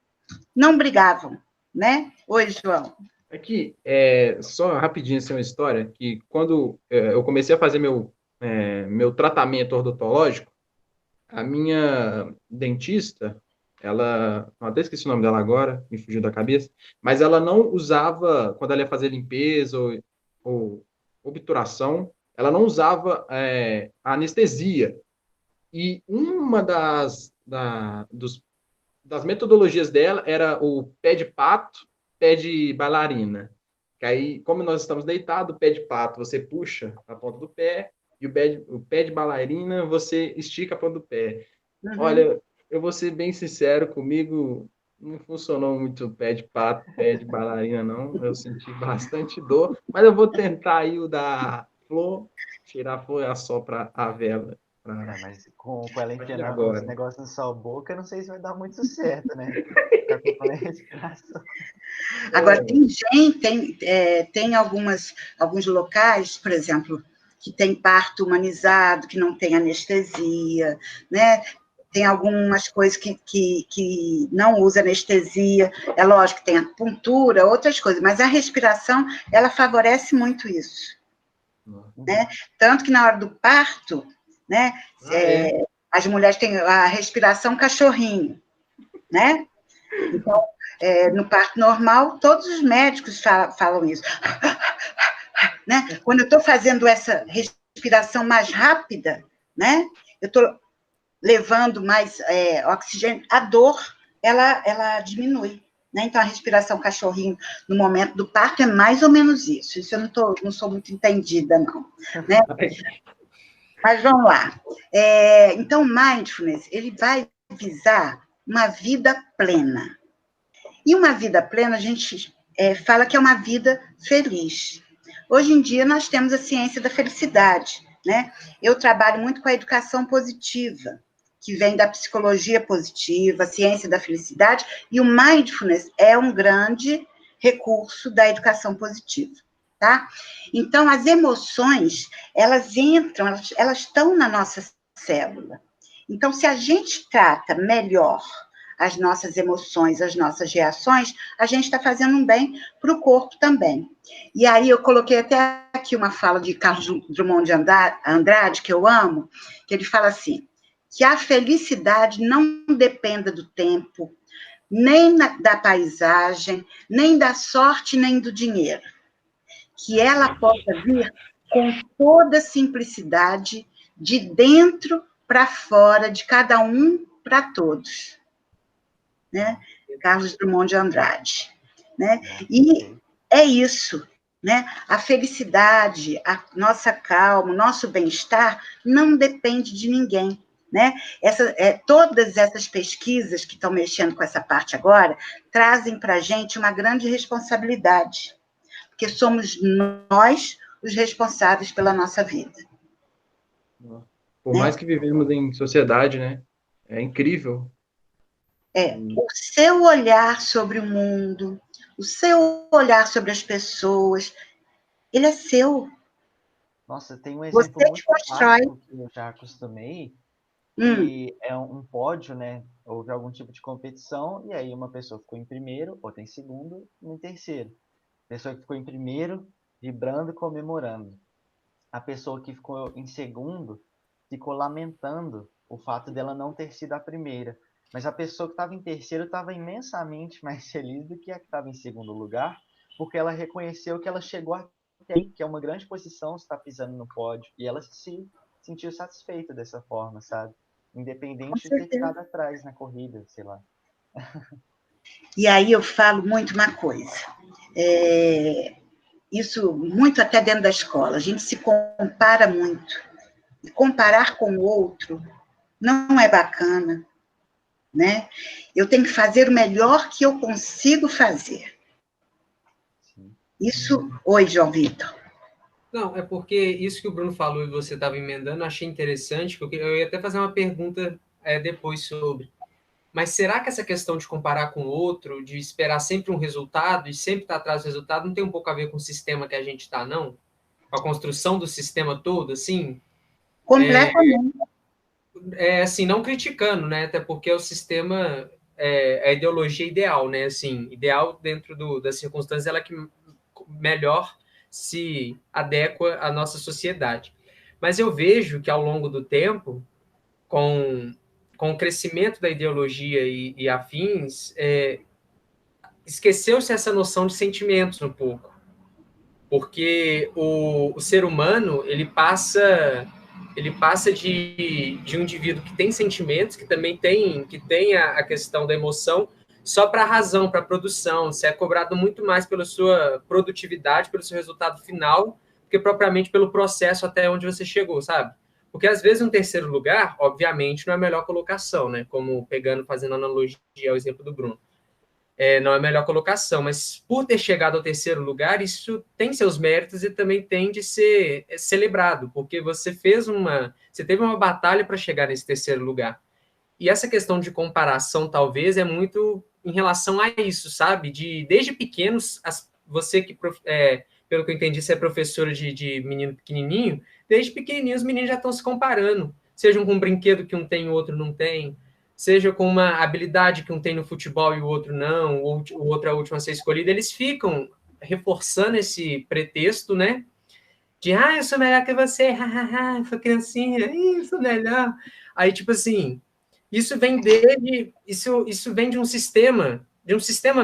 não brigavam, né? Oi, João. Aqui, só rapidinho assim, uma história, que quando eu comecei a fazer meu tratamento odontológico, a minha dentista, ela, até esqueci o nome dela agora, me fugiu da cabeça, mas ela não usava, quando ela ia fazer limpeza ou obturação, ela não usava anestesia. E uma das metodologias dela era o pé de pato, pé de bailarina. Que aí, como nós estamos deitados, o pé de pato você puxa a ponta do pé, e o pé de bailarina você estica a ponta do pé. Uhum. Olha, eu vou ser bem sincero, comigo não funcionou muito o pé de pato, pé de bailarina, não. Eu senti bastante dor, mas eu vou tentar aí o da flor, tirar a flor e assoprar a vela. Mas com ela enfiando Agora. esse negócio na sua boca, eu não sei se vai dar muito certo, né? Ficar com a respiração. Agora, tem alguns locais, por exemplo, que tem parto humanizado, que não tem anestesia, né? Tem algumas coisas que não usa anestesia, é lógico que tem acupuntura, outras coisas, mas a respiração, ela favorece muito isso, né? Tanto que na hora do parto, né, as mulheres têm a respiração cachorrinho, né? Então, no parto normal, todos os médicos falam isso. Né? Quando eu estou fazendo essa respiração mais rápida, né? Eu estou levando mais oxigênio, a dor, ela diminui. Né? Então, a respiração cachorrinho no momento do parto é mais ou menos isso. Isso eu não sou muito entendida, não. Né? Mas vamos lá. Então, mindfulness, ele vai visar uma vida plena. E uma vida plena, a gente fala que é uma vida feliz. Hoje em dia, nós temos a ciência da felicidade, né? Eu trabalho muito com a educação positiva, que vem da psicologia positiva, a ciência da felicidade, e o mindfulness é um grande recurso da educação positiva, tá? Então, as emoções, elas entram, elas estão na nossa célula. Então, se a gente trata melhor as nossas emoções, as nossas reações, a gente está fazendo um bem para o corpo também. E aí eu coloquei até aqui uma fala de Carlos Drummond de Andrade, que eu amo, que ele fala assim, que a felicidade não dependa do tempo, nem da paisagem, nem da sorte, nem do dinheiro. Que ela possa vir com toda simplicidade, de dentro para fora, de cada um para todos. Né? Carlos Drummond de Andrade. Né? E é isso. Né? A felicidade, a nossa calma, o nosso bem-estar não depende de ninguém. Né? Todas essas pesquisas que estão mexendo com essa parte agora trazem para a gente uma grande responsabilidade, porque somos nós os responsáveis pela nossa vida. Por mais que vivemos em sociedade, né? É incrível. O seu olhar sobre o mundo, o seu olhar sobre as pessoas, ele é seu. Nossa, tem um exemplo muito clássico que eu já acostumei, que é um pódio, né? Houve algum tipo de competição, e aí uma pessoa ficou em primeiro, outra em segundo, e em terceiro. A pessoa que ficou em primeiro, vibrando e comemorando. A pessoa que ficou em segundo, ficou lamentando o fato dela não ter sido a primeira. Mas a pessoa que estava em terceiro estava imensamente mais feliz do que a que estava em segundo lugar, porque ela reconheceu que ela chegou até aí, que é uma grande posição estar pisando no pódio, e ela se sentiu satisfeita dessa forma, sabe? Independente de ter ficado atrás na corrida, sei lá. E aí eu falo muito uma coisa, isso muito até dentro da escola, a gente se compara muito, e comparar com o outro não é bacana, né? Eu tenho que fazer o melhor que eu consigo fazer. Isso... Oi, João Vitor. Não, é porque isso que o Bruno falou e você estava emendando, achei interessante, porque eu ia até fazer uma pergunta depois sobre. Mas será que essa questão de comparar com o outro, de esperar sempre um resultado e sempre estar atrás do resultado, não tem um pouco a ver com o sistema que a gente está, não? Com a construção do sistema todo, assim? Completamente. Assim, não criticando, né? Até porque o sistema é a ideologia ideal, né? Assim, ideal dentro das circunstâncias, ela que melhor se adequa à nossa sociedade. Mas eu vejo que, ao longo do tempo, com o crescimento da ideologia e afins, esqueceu-se essa noção de sentimentos um pouco. Porque o ser humano, ele passa de um indivíduo que tem sentimentos, que também tem a questão da emoção, só para a razão, para a produção. Você é cobrado muito mais pela sua produtividade, pelo seu resultado final, do que propriamente pelo processo até onde você chegou, sabe? Porque, às vezes, um terceiro lugar, obviamente, não é a melhor colocação, né? Como fazendo analogia ao exemplo do Bruno. Não é a melhor colocação, mas por ter chegado ao terceiro lugar, isso tem seus méritos e também tem de ser celebrado, porque você teve uma batalha para chegar nesse terceiro lugar. E essa questão de comparação, talvez, é muito em relação a isso, sabe? Desde pequenos, você que, pelo que eu entendi, você é professora de menino pequenininho, desde pequenininho os meninos já estão se comparando, seja com um brinquedo que um tem e o outro não tem, seja com uma habilidade que um tem no futebol e o outro não, ou o outro é a última a ser escolhida, eles ficam reforçando esse pretexto, né? De, eu sou melhor que você, eu sou criancinha, eu sou melhor. Aí, tipo assim, isso vem de um sistema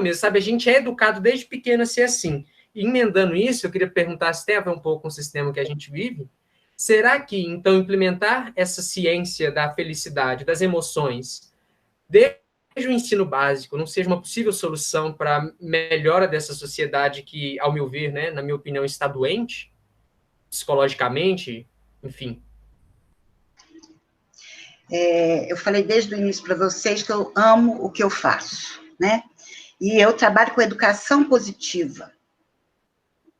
mesmo, sabe? A gente é educado desde pequeno a ser assim. E emendando isso, eu queria perguntar se tem a ver um pouco com o sistema que a gente vive. Será que, então, implementar essa ciência da felicidade, das emoções, desde o ensino básico, não seja uma possível solução para a melhora dessa sociedade que, ao meu ver, né, na minha opinião, está doente, psicologicamente, enfim? Eu falei desde o início para vocês que eu amo o que eu faço, né? E eu trabalho com educação positiva,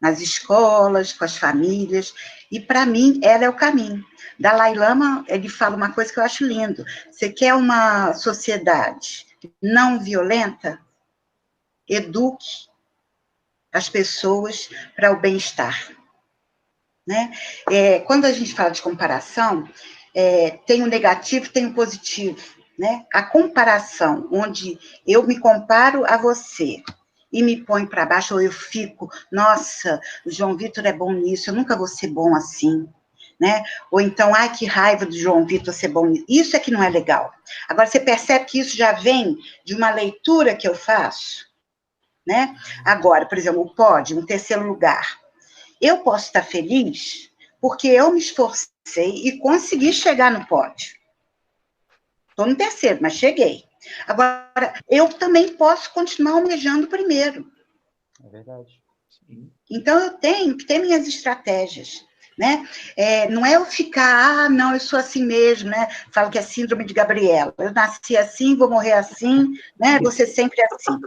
nas escolas, com as famílias, e para mim ela é o caminho. Dalai Lama, ele fala uma coisa que eu acho lindo: você quer uma sociedade não violenta? Eduque as pessoas para o bem-estar, né? Quando a gente fala de comparação, tem o negativo, tem o positivo, né? A comparação, onde eu me comparo a você e me põe para baixo, ou eu fico, nossa, o João Vitor é bom nisso, eu nunca vou ser bom assim, né? Ou então, ai, que raiva do João Vitor ser bom nisso. Isso é que não é legal. Agora, você percebe que isso já vem de uma leitura que eu faço, né? Agora, por exemplo, o pódio, em terceiro lugar. Eu posso estar feliz porque eu me esforcei e consegui chegar no pódio. Estou no terceiro, mas cheguei. Agora, eu também posso continuar almejando o primeiro. É verdade. Sim. Então, eu tenho que ter minhas estratégias, né? Não é eu ficar, não, eu sou assim mesmo, né? Falo que é síndrome de Gabriela. Eu nasci assim, vou morrer assim, né? Vou ser sempre assim.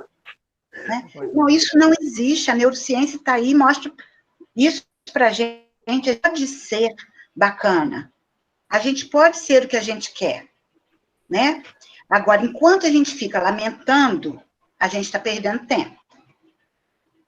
Né? Não, isso não existe. A neurociência está aí, mostra isso para a gente. Pode ser bacana. A gente pode ser o que a gente quer, né? Agora, enquanto a gente fica lamentando, a gente está perdendo tempo.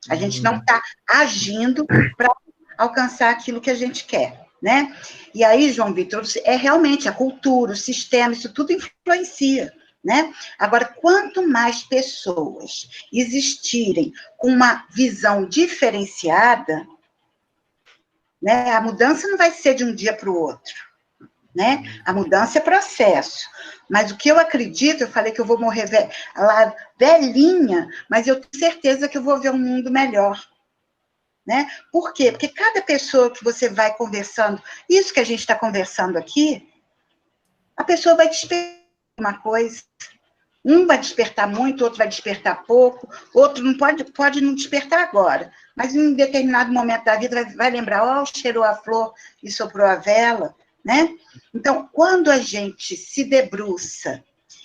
A gente não está agindo para alcançar aquilo que a gente quer, né? E aí, João Vitor, realmente a cultura, o sistema, isso tudo influencia, né? Agora, quanto mais pessoas existirem com uma visão diferenciada, né, a mudança não vai ser de um dia para o outro, né? A mudança é processo. Mas o que eu acredito, eu falei que eu vou morrer lá velhinha, mas eu tenho certeza que eu vou ver um mundo melhor. Né? Por quê? Porque cada pessoa que você vai conversando, isso que a gente está conversando aqui, a pessoa vai despertar uma coisa. Um vai despertar muito, outro vai despertar pouco, outro não pode não despertar agora, mas em um determinado momento da vida vai lembrar, cheirou a flor e soprou a vela, né? Então, quando a gente se debruça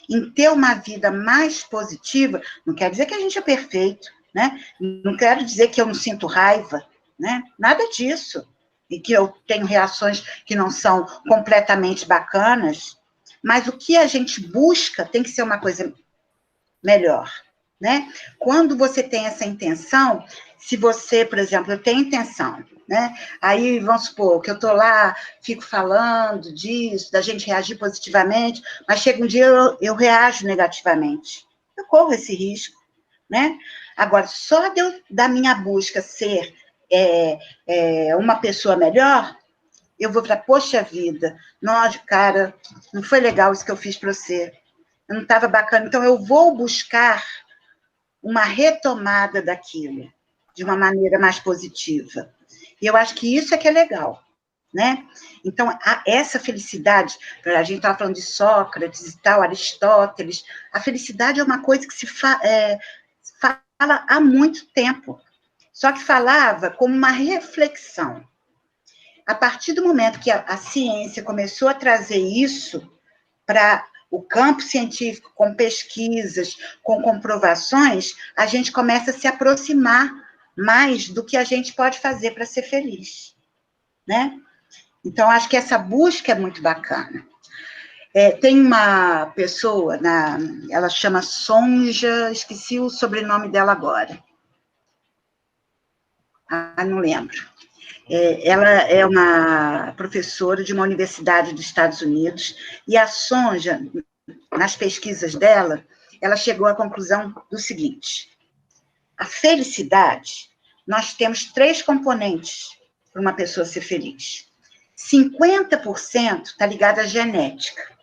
em ter uma vida mais positiva, não quer dizer que a gente é perfeito, né? Não quero dizer que eu não sinto raiva, né? Nada disso. E que eu tenho reações que não são completamente bacanas, mas o que a gente busca tem que ser uma coisa melhor, né? Quando você tem essa intenção, se você, por exemplo, eu tenho intenção, né? Aí, vamos supor, que eu estou lá, fico falando disso, da gente reagir positivamente, mas chega um dia eu reajo negativamente. Eu corro esse risco, né? Agora, só da minha busca ser uma pessoa melhor, eu vou para, poxa vida, nossa, cara, não foi legal isso que eu fiz para você, eu não estava bacana, então eu vou buscar uma retomada daquilo, de uma maneira mais positiva. E eu acho que isso é que é legal, né? Então, essa felicidade, a gente estava falando de Sócrates e tal, Aristóteles, a felicidade é uma coisa que se fala há muito tempo, só que falava como uma reflexão. A partir do momento que a ciência começou a trazer isso para o campo científico, com pesquisas, com comprovações, a gente começa a se aproximar mais do que a gente pode fazer para ser feliz, né? Então, acho que essa busca é muito bacana. Tem uma pessoa, ela chama Sonja, esqueci o sobrenome dela agora. Não lembro. Ela é uma professora de uma universidade dos Estados Unidos, e a Sonja, nas pesquisas dela, ela chegou à conclusão do seguinte: a felicidade, nós temos 3 componentes para uma pessoa ser feliz. 50% está ligado à genética.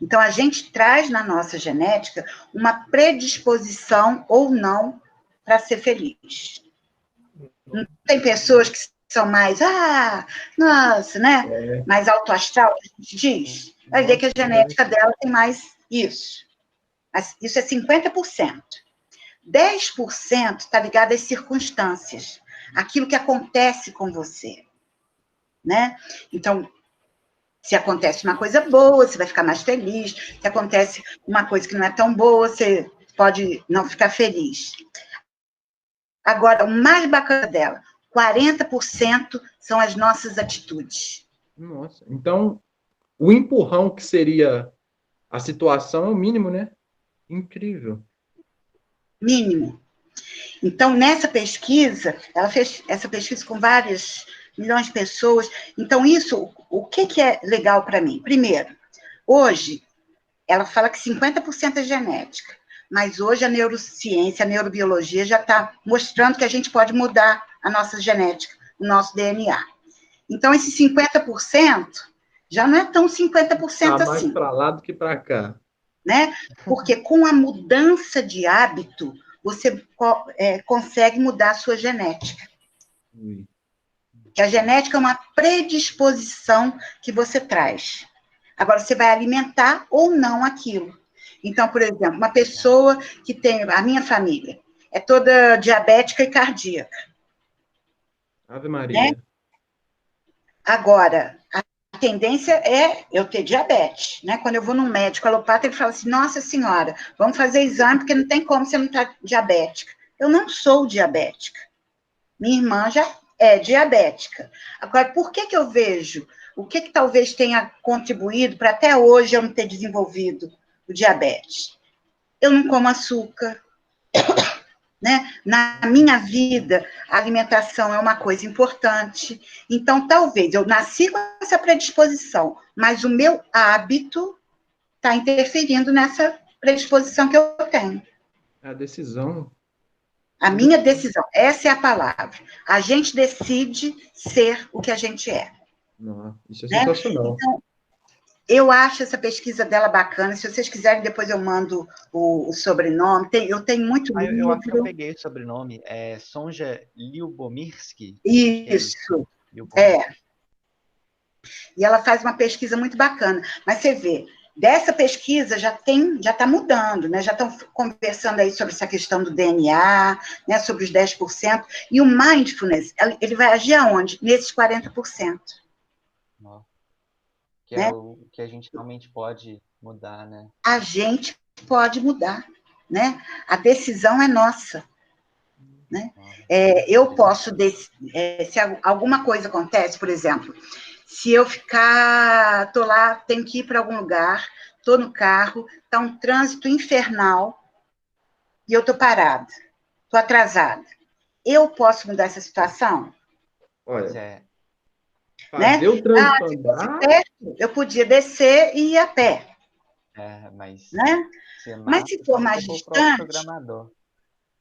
Então, a gente traz na nossa genética uma predisposição ou não para ser feliz. Tem pessoas que são mais, nossa, né? Mais autoastral, que a gente diz. Vai ver que a genética dela tem mais isso. Mas isso é 50%. 10% está ligado às circunstâncias, aquilo que acontece com você, né? Então, se acontece uma coisa boa, você vai ficar mais feliz. Se acontece uma coisa que não é tão boa, você pode não ficar feliz. Agora, o mais bacana dela, 40% são as nossas atitudes. Nossa, então, o empurrão que seria a situação é o mínimo, né? Incrível. Mínimo. Então, nessa pesquisa, ela fez essa pesquisa com várias milhões de pessoas. Então, isso, o que é legal para mim? Primeiro, hoje, ela fala que 50% é genética, mas hoje a neurociência, a neurobiologia já está mostrando que a gente pode mudar a nossa genética, o nosso DNA. Então, esse 50% já não é tão 50% tá assim. Mais para lá do que para cá. Né? Porque com a mudança de hábito, você consegue mudar a sua genética. Que a genética é uma predisposição que você traz. Agora, você vai alimentar ou não aquilo. Então, por exemplo, uma pessoa que tem... A minha família é toda diabética e cardíaca. Ave Maria. Né? Agora, a tendência é eu ter diabetes, né? Quando eu vou num médico alopata, ele fala assim, nossa senhora, vamos fazer exame, porque não tem como você não estar diabética. Eu não sou diabética. Minha irmã já é diabética. Agora, por que eu vejo? O que talvez tenha contribuído para até hoje eu não ter desenvolvido o diabetes? Eu não como açúcar. Né? Na minha vida, a alimentação é uma coisa importante. Então, talvez eu nasci com essa predisposição, mas o meu hábito está interferindo nessa predisposição que eu tenho. A decisão. A minha decisão, essa é a palavra. A gente decide ser o que a gente é. Não, isso é né? sensacional. Então, eu acho essa pesquisa dela bacana. Se vocês quiserem, depois eu mando o sobrenome. Eu tenho muito livro. Eu acho que eu peguei o sobrenome. É Sonja Lyubomirsky. Isso. E ela faz uma pesquisa muito bacana. Mas você vê, dessa pesquisa já está mudando, né? Já estão conversando aí sobre essa questão do DNA, né? Sobre os 10%. E o mindfulness, ele vai agir aonde? Nesses 40%. Que é o que a gente realmente pode Mudar, né? A gente pode mudar, né? A decisão é nossa, né? Eu posso, se alguma coisa acontece, por exemplo, se eu tô lá, tenho que ir para algum lugar, tô no carro, tá um trânsito infernal e eu tô parada, tô atrasada. Eu posso mudar essa situação? Olha, né? fazer o trânsito Se fosse andar... perto, eu podia descer e ir a pé. Mas... Né? Mas se for mais distante,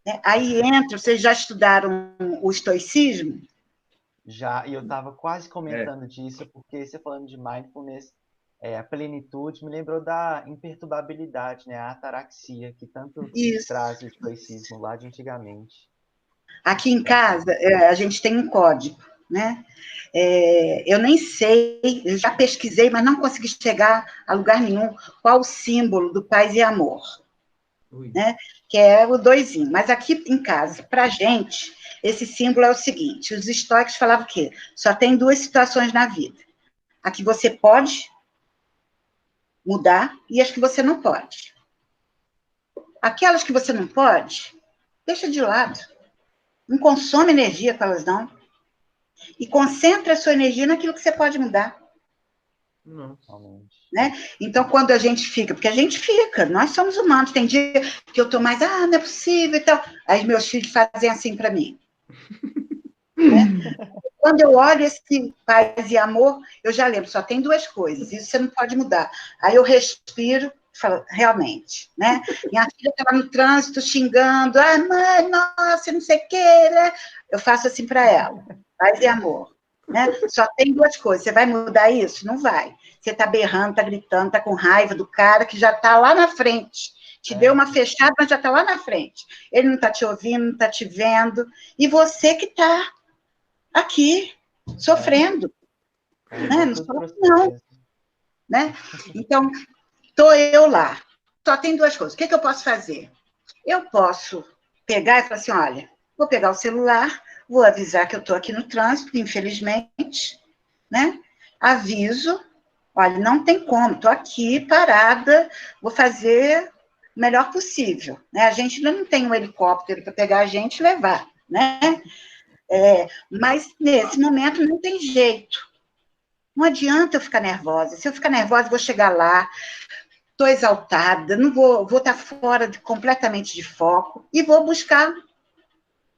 né, aí entra, vocês já estudaram o estoicismo? Já, e eu estava quase comentando disso, porque você falando de mindfulness, a plenitude me lembrou da imperturbabilidade, né? A ataraxia, que tanto traz o estoicismo lá de antigamente. Aqui em casa, a gente tem um código, né? Eu nem sei, eu já pesquisei, mas não consegui chegar a lugar nenhum, qual o símbolo do paz e amor. Né? Que é o 2. Mas aqui em casa, para a gente, esse símbolo é o seguinte: os estoicos falavam que só tem 2 situações na vida. A que você pode mudar e as que você não pode. Aquelas que você não pode, deixa de lado. Não consome energia que elas dão. E concentra a sua energia naquilo que você pode mudar. Não. Né? Então, quando a gente fica, porque a gente fica, nós somos humanos, tem dia que eu estou mais, não é possível e tal. Aí meus filhos fazem assim para mim. Né? Quando eu olho esse paz e amor, eu já lembro, só tem 2 coisas, isso você não pode mudar. Aí eu respiro, falo, realmente, né? Minha filha estava no trânsito xingando, mãe, nossa, não sei o quê, né? Eu faço assim para ela, paz e amor. Né? Só tem 2 coisas, você vai mudar isso? Não vai. Você está berrando, está gritando, está com raiva do cara que já está lá na frente. Te deu uma fechada, mas já está lá na frente. Ele não está te ouvindo, não está te vendo. E você que está aqui, sofrendo. Né? Não sofre, não. Né? Então, estou eu lá. Só tem 2 coisas. O que eu posso fazer? Eu posso pegar e falar assim, olha, vou pegar o celular, vou avisar que eu estou aqui no trânsito, infelizmente, né? Aviso, olha, não tem como, estou aqui parada, vou fazer o melhor possível. Né? A gente ainda não tem um helicóptero para pegar a gente e levar, né? Mas nesse momento não tem jeito. Não adianta eu ficar nervosa. Se eu ficar nervosa, eu vou chegar lá, estou exaltada, não vou estar fora completamente de foco e vou buscar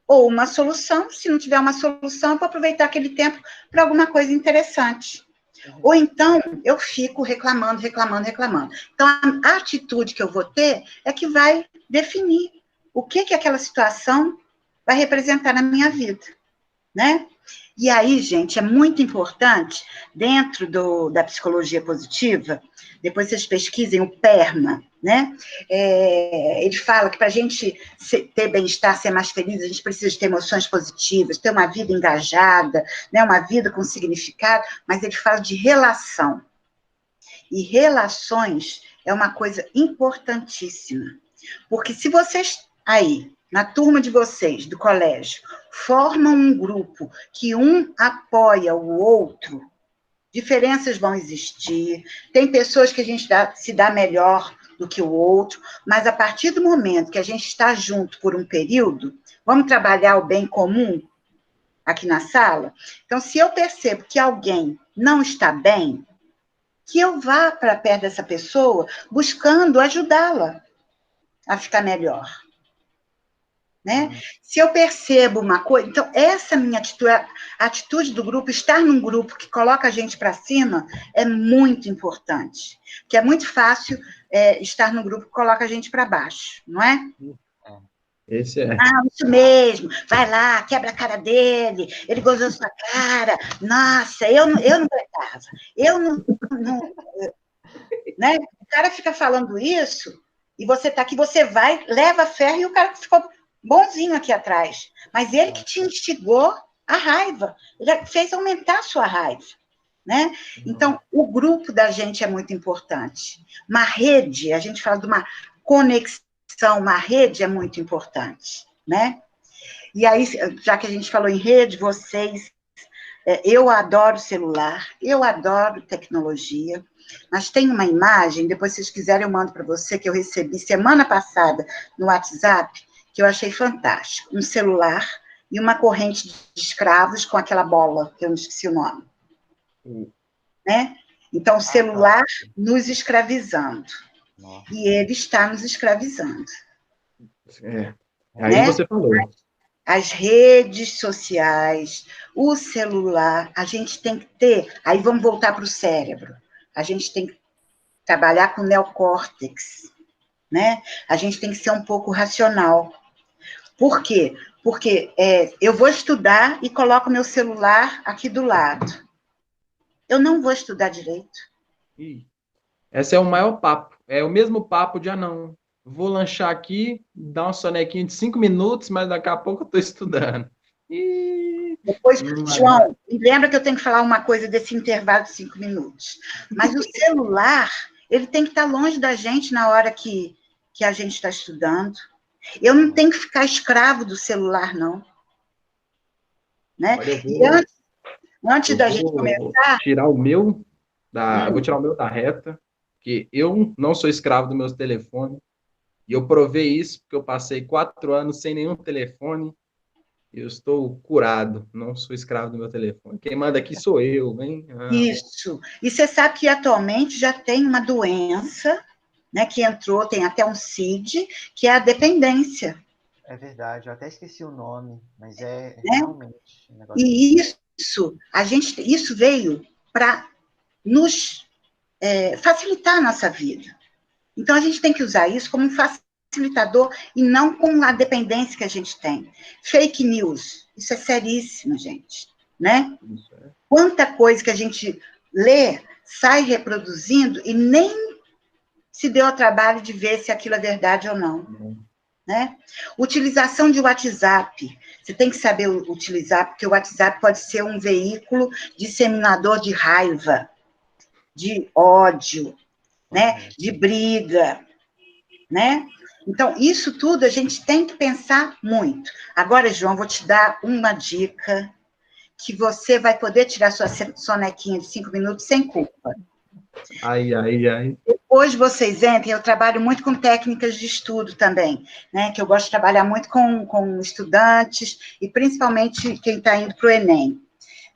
ou uma solução, se não tiver uma solução, eu vou aproveitar aquele tempo para alguma coisa interessante. Ou então, eu fico reclamando. Então, a atitude que eu vou ter é que vai definir o que aquela situação vai representar na minha vida, né? E aí, gente, é muito importante, dentro da psicologia positiva, depois vocês pesquisem o PERMA, né? Ele fala que para a gente ter bem-estar, ser mais feliz, a gente precisa ter emoções positivas, ter uma vida engajada, né? Uma vida com significado, mas ele fala de relação. E relações é uma coisa importantíssima, porque se vocês aí, na turma de vocês, do colégio, formam um grupo que um apoia o outro, diferenças vão existir, tem pessoas que a gente se dá melhor do que o outro, mas a partir do momento que a gente está junto por um período, vamos trabalhar o bem comum aqui na sala? Então, se eu percebo que alguém não está bem, que eu vá para perto dessa pessoa buscando ajudá-la a ficar melhor. Né? Se eu percebo uma coisa... Então, essa minha atitude, a atitude do grupo, estar num grupo que coloca a gente para cima, é muito importante. Porque é muito fácil estar num grupo que coloca a gente para baixo, não é? Esse é. Isso mesmo, vai lá, quebra a cara dele, ele gozou sua cara, nossa, eu não aguentava, eu não né? O cara fica falando isso, e você tá aqui, você vai, leva ferro, e o cara ficou bonzinho aqui atrás. Mas ele que te instigou a raiva, ele fez aumentar a sua raiva. Né? Então, o grupo da gente é muito importante. Uma rede, a gente fala de uma conexão, uma rede é muito importante. Né? E aí, já que a gente falou em rede, vocês... eu adoro celular, eu adoro tecnologia, mas tem uma imagem, depois se vocês quiserem eu mando para você, que eu recebi semana passada no WhatsApp, que eu achei fantástico. Um celular e uma corrente de escravos com aquela bola, que eu não esqueci o nome. Né? Então, o celular nos escravizando. E ele está nos escravizando. Aí você falou. As redes sociais, o celular, a gente tem que ter... Aí vamos voltar para o cérebro. A gente tem que trabalhar com o neocórtex, né? A gente tem que ser um pouco racional. Por quê? Porque eu vou estudar e coloco meu celular aqui do lado. Eu não vou estudar direito. Esse é o maior papo. É o mesmo papo de, não, vou lanchar aqui, dar uma sonequinha de 5 minutos, mas daqui a pouco eu estou estudando. Depois, João, lembra que eu tenho que falar uma coisa desse intervalo de 5 minutos. Mas o celular, ele tem que estar longe da gente na hora que a gente está estudando. Eu não tenho que ficar escravo do celular, não. Né? Olha, antes da gente começar... Tirar o meu eu vou tirar o meu da reta, porque eu não sou escravo dos meus telefones, e eu provei isso porque eu passei 4 anos sem nenhum telefone, e eu estou curado, não sou escravo do meu telefone. Quem manda aqui sou eu, hein? Isso. E você sabe que atualmente já tem uma doença, né, que entrou, tem até um CID, que é a dependência. É verdade, eu até esqueci o nome, mas né? Realmente um negócio. E isso veio para nos facilitar a nossa vida. Então, a gente tem que usar isso como um facilitador e não com a dependência que a gente tem. Fake news, isso é seríssimo, gente. Né? Quanta coisa que a gente lê, sai reproduzindo e nem se deu ao trabalho de ver se aquilo é verdade ou não. Né? Utilização de WhatsApp. Você tem que saber utilizar, porque o WhatsApp pode ser um veículo disseminador de raiva, de ódio, né? De briga, né? Então, isso tudo a gente tem que pensar muito. Agora, João, vou te dar uma dica que você vai poder tirar sua sonequinha de 5 minutos sem culpa. Ai. Depois vocês entrem, eu trabalho muito com técnicas de estudo também, né? Que eu gosto de trabalhar muito com estudantes, e principalmente quem está indo para o Enem.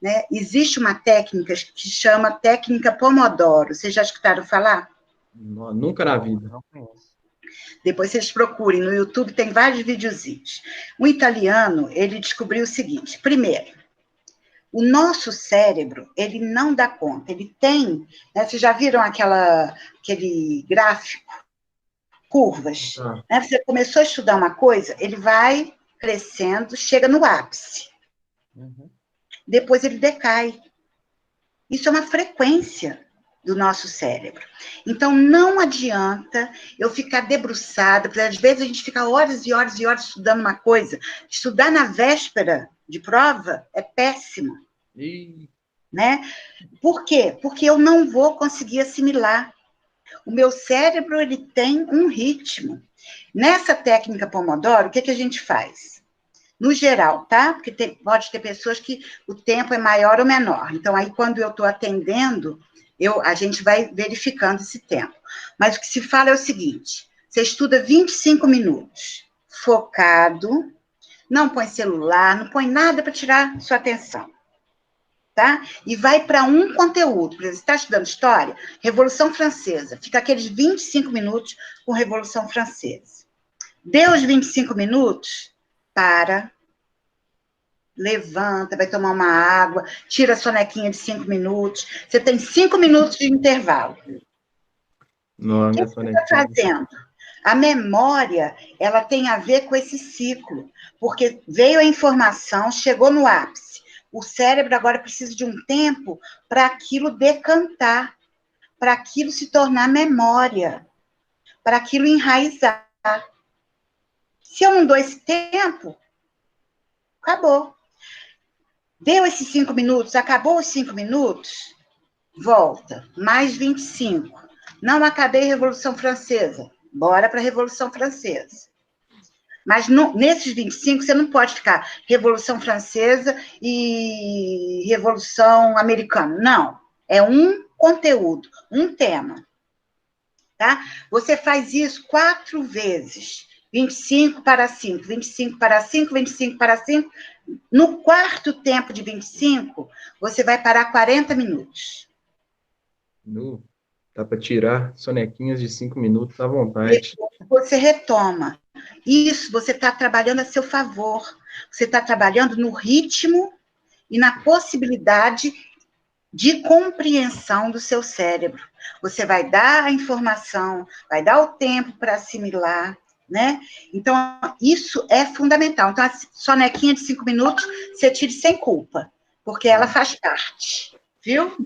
Né? Existe uma técnica que chama técnica Pomodoro. Vocês já escutaram falar? Não, nunca na vida. Não conheço. Depois vocês procurem, no YouTube tem vários videozinhos. Um italiano, ele descobriu o seguinte: primeiro, o nosso cérebro, ele não dá conta, ele tem, né, vocês já viram aquele gráfico, curvas, né? Você começou a estudar uma coisa, ele vai crescendo, chega no ápice. Depois ele decai. Isso é uma frequência do nosso cérebro. Então, não adianta eu ficar debruçada, porque às vezes a gente fica horas e horas e horas estudando uma coisa. Estudar na véspera de prova é péssimo. Né? Por quê? Porque eu não vou conseguir assimilar. O meu cérebro, ele tem um ritmo. Nessa técnica Pomodoro, o que a gente faz? No geral, tá? Porque pode ter pessoas que o tempo é maior ou menor. Então, aí, quando eu estou atendendo, a gente vai verificando esse tempo. Mas o que se fala é o seguinte: você estuda 25 minutos, focado, não põe celular, não põe nada para tirar sua atenção. Tá? E vai para um conteúdo. Por exemplo, você está estudando história, Revolução Francesa. Fica aqueles 25 minutos com Revolução Francesa. Deu os 25 minutos, levanta, vai tomar uma água, tira a sonequinha de 5 minutos. Você tem 5 minutos de intervalo. Não, o que você está fazendo? A memória, ela tem a ver com esse ciclo, porque veio a informação, chegou no ápice. O cérebro agora precisa de um tempo para aquilo decantar, para aquilo se tornar memória, para aquilo enraizar. Se eu não dou esse tempo, acabou. Deu esses 5 minutos, acabou os 5 minutos, volta, mais 25. Não acabei a Revolução Francesa, bora para a Revolução Francesa. Mas nesses 25, você não pode ficar Revolução Francesa e Revolução Americana. Não, é um conteúdo, um tema, tá? Você faz isso 4 vezes, 25 para 5, 25 para 5, 25 para 5. No quarto tempo de 25, você vai parar 40 minutos. Dá para tirar sonequinhas de 5 minutos à vontade. Você retoma. Isso, você está trabalhando a seu favor. Você está trabalhando no ritmo e na possibilidade de compreensão do seu cérebro. Você vai dar a informação, vai dar o tempo para assimilar, né? Então, isso é fundamental. Então, a sonequinha de 5 minutos, você tire sem culpa, porque ela faz parte, viu?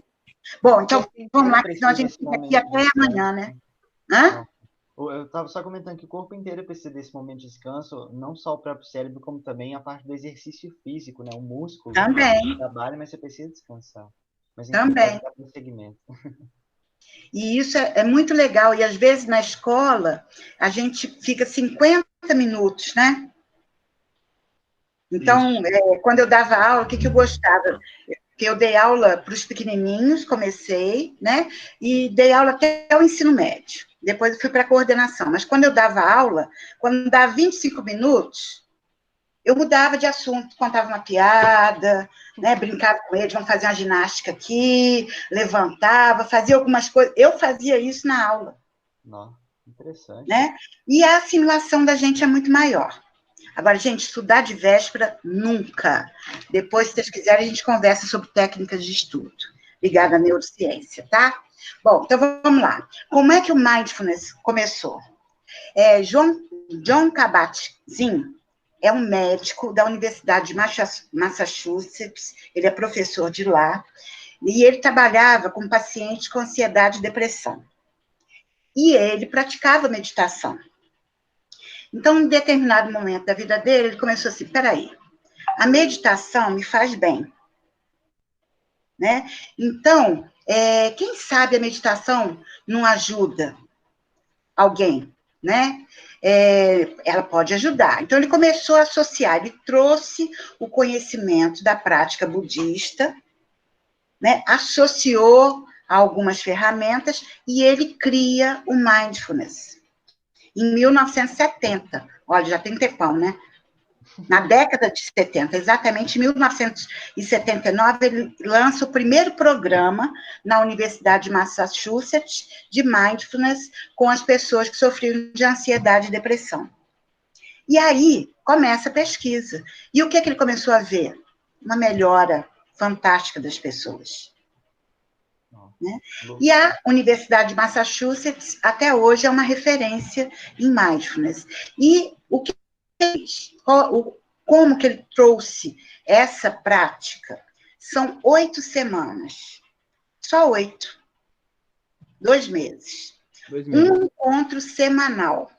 Bom, então, vamos lá, senão a gente fica aqui até amanhã, né? Hã? Eu estava só comentando que o corpo inteiro precisa desse momento de descanso, não só o próprio cérebro, como também a parte do exercício físico, né? O músculo também trabalha, mas você precisa descansar. Mas também. Dar prosseguimento. E isso é muito legal. E às vezes na escola a gente fica 50 minutos, né? Então, quando eu dava aula, o que eu gostava? Que eu dei aula para os pequenininhos, comecei, né? E dei aula até o ensino médio. Depois eu fui para a coordenação. Mas quando eu dava aula, quando dava 25 minutos, eu mudava de assunto, contava uma piada, né? Brincava com eles, vamos fazer uma ginástica aqui, levantava, fazia algumas coisas. Eu fazia isso na aula. Nossa, interessante. Né? E a assimilação da gente é muito maior. Agora, gente, estudar de véspera, nunca. Depois, se vocês quiserem, a gente conversa sobre técnicas de estudo, ligada à neurociência, tá? Bom, então vamos lá. Como é que o Mindfulness começou? John Kabat-Zinn é um médico da Universidade de Massachusetts, ele é professor de lá, e ele trabalhava com pacientes com ansiedade e depressão. E ele praticava meditação. Então, em determinado momento da vida dele, ele começou assim, peraí, a meditação me faz bem, né? Então, quem sabe a meditação não ajuda alguém, né? Ela pode ajudar. Então, ele começou a associar, ele trouxe o conhecimento da prática budista, né? Associou a algumas ferramentas e ele cria o Mindfulness. Em 1970, olha, já tem tempão, né? Na década de 70, exatamente em 1979, ele lança o primeiro programa na Universidade de Massachusetts de Mindfulness com as pessoas que sofriam de ansiedade e depressão. E aí começa a pesquisa. E o que ele começou a ver? Uma melhora fantástica das pessoas. Né? E a Universidade de Massachusetts, até hoje, é uma referência em Mindfulness. E o que como que ele trouxe essa prática? São 8 semanas. Só 8. 2 meses. 2 meses. Um encontro semanal.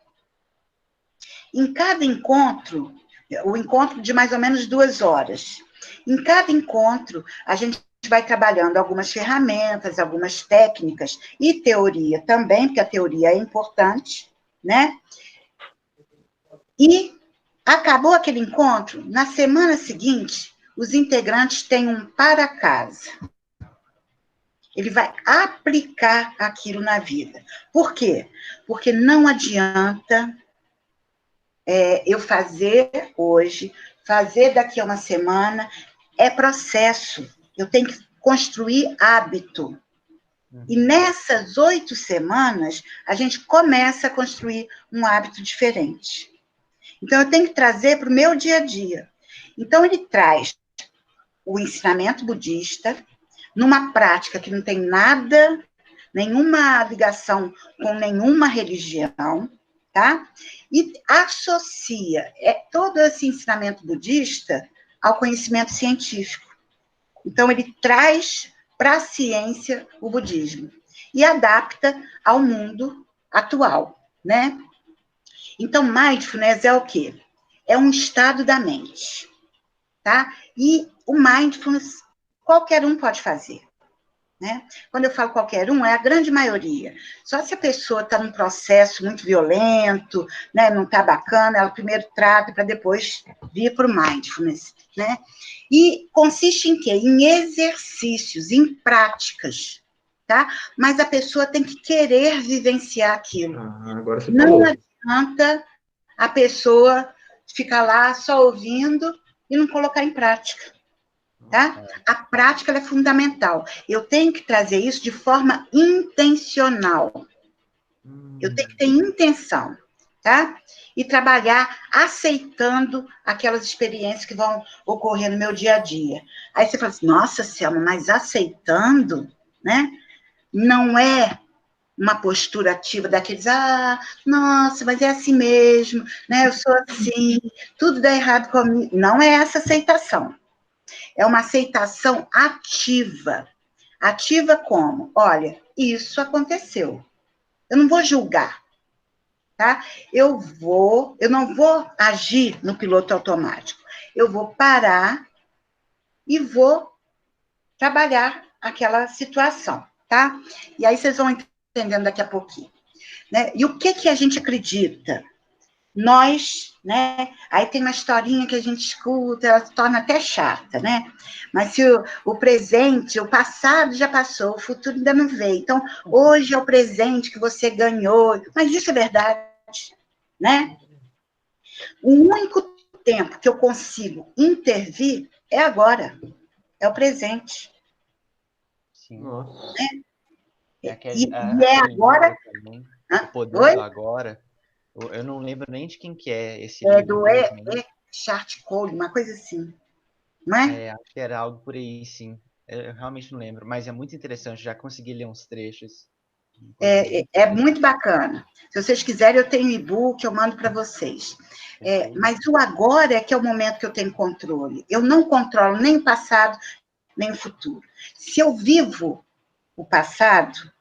Em cada encontro, o encontro de mais ou menos 2 horas. Em cada encontro, a gente vai trabalhando algumas ferramentas, algumas técnicas e teoria também, porque a teoria é importante, né? E acabou aquele encontro, na semana seguinte, os integrantes têm um para casa. Ele vai aplicar aquilo na vida. Por quê? Porque não adianta eu fazer hoje, fazer daqui a uma semana, é processo. Eu tenho que construir hábito. E nessas 8 semanas, a gente começa a construir um hábito diferente. Então, eu tenho que trazer para o meu dia a dia. Então, ele traz o ensinamento budista, numa prática que não tem nada, nenhuma ligação com nenhuma religião, tá? E associa todo esse ensinamento budista ao conhecimento científico. Então, ele traz para a ciência o budismo e adapta ao mundo atual, né? Então, mindfulness é o quê? É um estado da mente, tá? E o mindfulness, qualquer um pode fazer, né? Quando eu falo qualquer um, é a grande maioria. Só se a pessoa está num processo muito violento, né, não está bacana, ela primeiro trata para depois vir para o mindfulness, né? E consiste em quê? Em exercícios, em práticas, tá? Mas a pessoa tem que querer vivenciar aquilo. Agora você Não falou. adianta a pessoa ficar lá só ouvindo e não colocar em prática, tá? A prática ela é fundamental. Eu tenho que trazer isso de forma intencional. Eu tenho que ter intenção, tá? E trabalhar aceitando aquelas experiências que vão ocorrer no meu dia a dia. Aí você fala assim, nossa, Selma, mas aceitando, né? Não é uma postura ativa daqueles, nossa, mas é assim mesmo, né? Eu sou assim, tudo dá errado comigo. Não é essa aceitação. É uma aceitação ativa. Ativa como? Olha, isso aconteceu. Eu não vou julgar, tá? Eu não vou agir no piloto automático. Eu vou parar e vou trabalhar aquela situação, tá? E aí vocês vão entendendo daqui a pouquinho, né? E o que a gente acredita? Nós, né? Aí tem uma historinha que a gente escuta, ela se torna até chata, né? Mas se o presente, o passado já passou, o futuro ainda não veio. Então, hoje é o presente que você ganhou. Mas isso é verdade, né? O único tempo que eu consigo intervir é agora, é o presente. Sim. Nossa. É E aquele agora... também, o poder Oi? do agora. Eu não lembro nem de quem que é esse É livro. do Chart Cole, uma coisa assim, não é? Acho que era algo por aí, sim. Eu realmente não lembro, mas é muito interessante. Já consegui ler uns trechos. É muito bacana. Se vocês quiserem, eu tenho e-book, eu mando para vocês. Mas o agora é que é o momento que eu tenho controle. Eu não controlo nem o passado, nem o futuro. Se eu vivo o passado,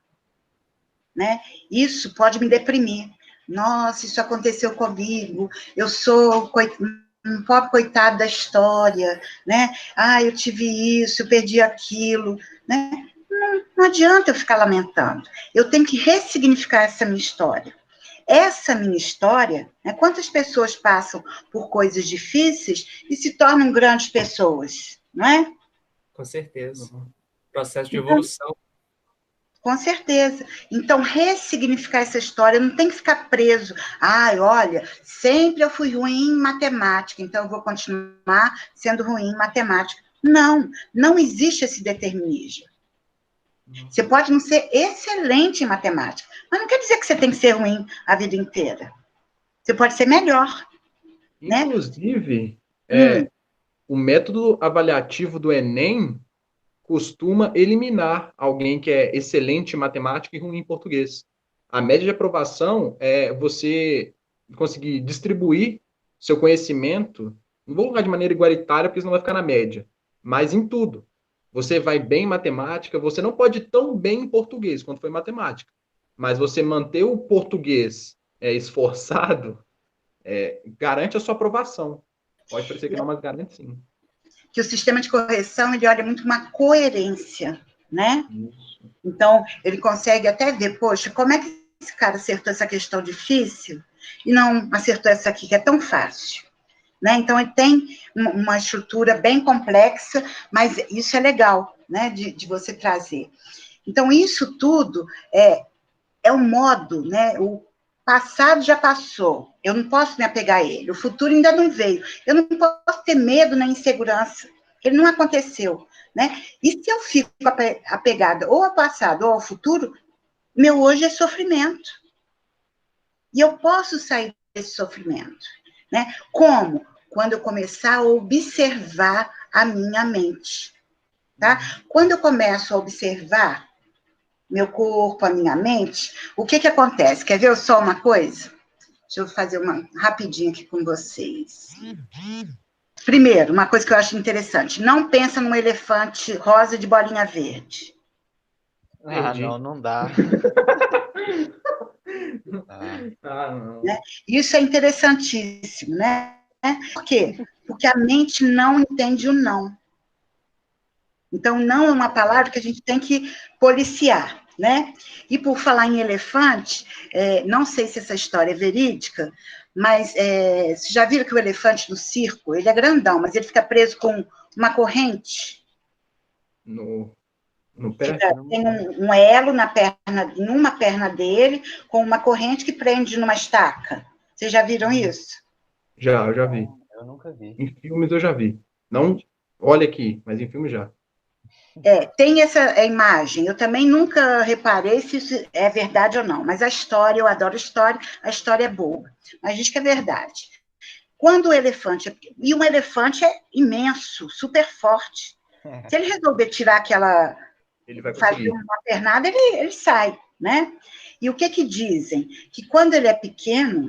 né, isso pode me deprimir. Nossa, isso aconteceu comigo, eu sou um pobre coitado da história, né? Eu tive isso, eu perdi aquilo, né? Não adianta eu ficar lamentando. Eu tenho que ressignificar essa minha história. Essa minha história, né, quantas pessoas passam por coisas difíceis e se tornam grandes pessoas, não é? Com certeza. Processo de evolução. Com certeza. Então, ressignificar essa história, não tem que ficar preso. Olha, sempre eu fui ruim em matemática, então eu vou continuar sendo ruim em matemática. Não existe esse determinismo. Você pode não ser excelente em matemática, mas não quer dizer que você tem que ser ruim a vida inteira. Você pode ser melhor. Inclusive, o método avaliativo do Enem costuma eliminar alguém que é excelente em matemática e ruim em português. A média de aprovação é você conseguir distribuir seu conhecimento, não vou colocar de maneira igualitária, porque senão vai ficar na média, mas em tudo. Você vai bem em matemática, você não pode ir tão bem em português quanto foi em matemática, mas você manter o português esforçado garante a sua aprovação. Pode parecer que não, mas garante sim. Que o sistema de correção, ele olha muito uma coerência, né? Isso. Então, ele consegue até ver, poxa, como é que esse cara acertou essa questão difícil e não acertou essa aqui, que é tão fácil, né? Então, ele tem uma estrutura bem complexa, mas isso é legal, né, de você trazer. Então, isso tudo é um modo, né? O passado já passou, eu não posso me apegar a ele, o futuro ainda não veio, eu não posso ter medo nem insegurança, ele não aconteceu, né? E se eu fico apegada ou ao passado ou ao futuro, meu hoje é sofrimento. E eu posso sair desse sofrimento, né? Como? Quando eu começar a observar a minha mente, tá? Quando eu começo a observar meu corpo, a minha mente, o que acontece? Quer ver só uma coisa? Deixa eu fazer uma rapidinho aqui com vocês. Primeiro, uma coisa que eu acho interessante, não pensa num elefante rosa de bolinha verde. Não dá. Não. Né? Isso é interessantíssimo, né? Por quê? Porque a mente não entende o não. Então, não é uma palavra que a gente tem que policiar, né? E por falar em elefante, não sei se essa história é verídica, mas vocês já viram que o elefante no circo, ele é grandão, mas ele fica preso com uma corrente? Não No pé? Tem um elo numa perna dele, com uma corrente que prende numa estaca. Vocês já viram isso? Eu já vi. Eu nunca vi. Em filmes eu já vi. Não, olha aqui, mas em filmes já. Tem essa imagem. Eu também nunca reparei se isso é verdade ou não, mas eu adoro história, a história é boa. Mas diz que é verdade. Quando o elefante... E um elefante é imenso, super forte. Se ele resolver tirar aquela... Ele vai fazer conseguir. uma pernada, ele sai, né? E o que dizem? Que quando ele é pequeno,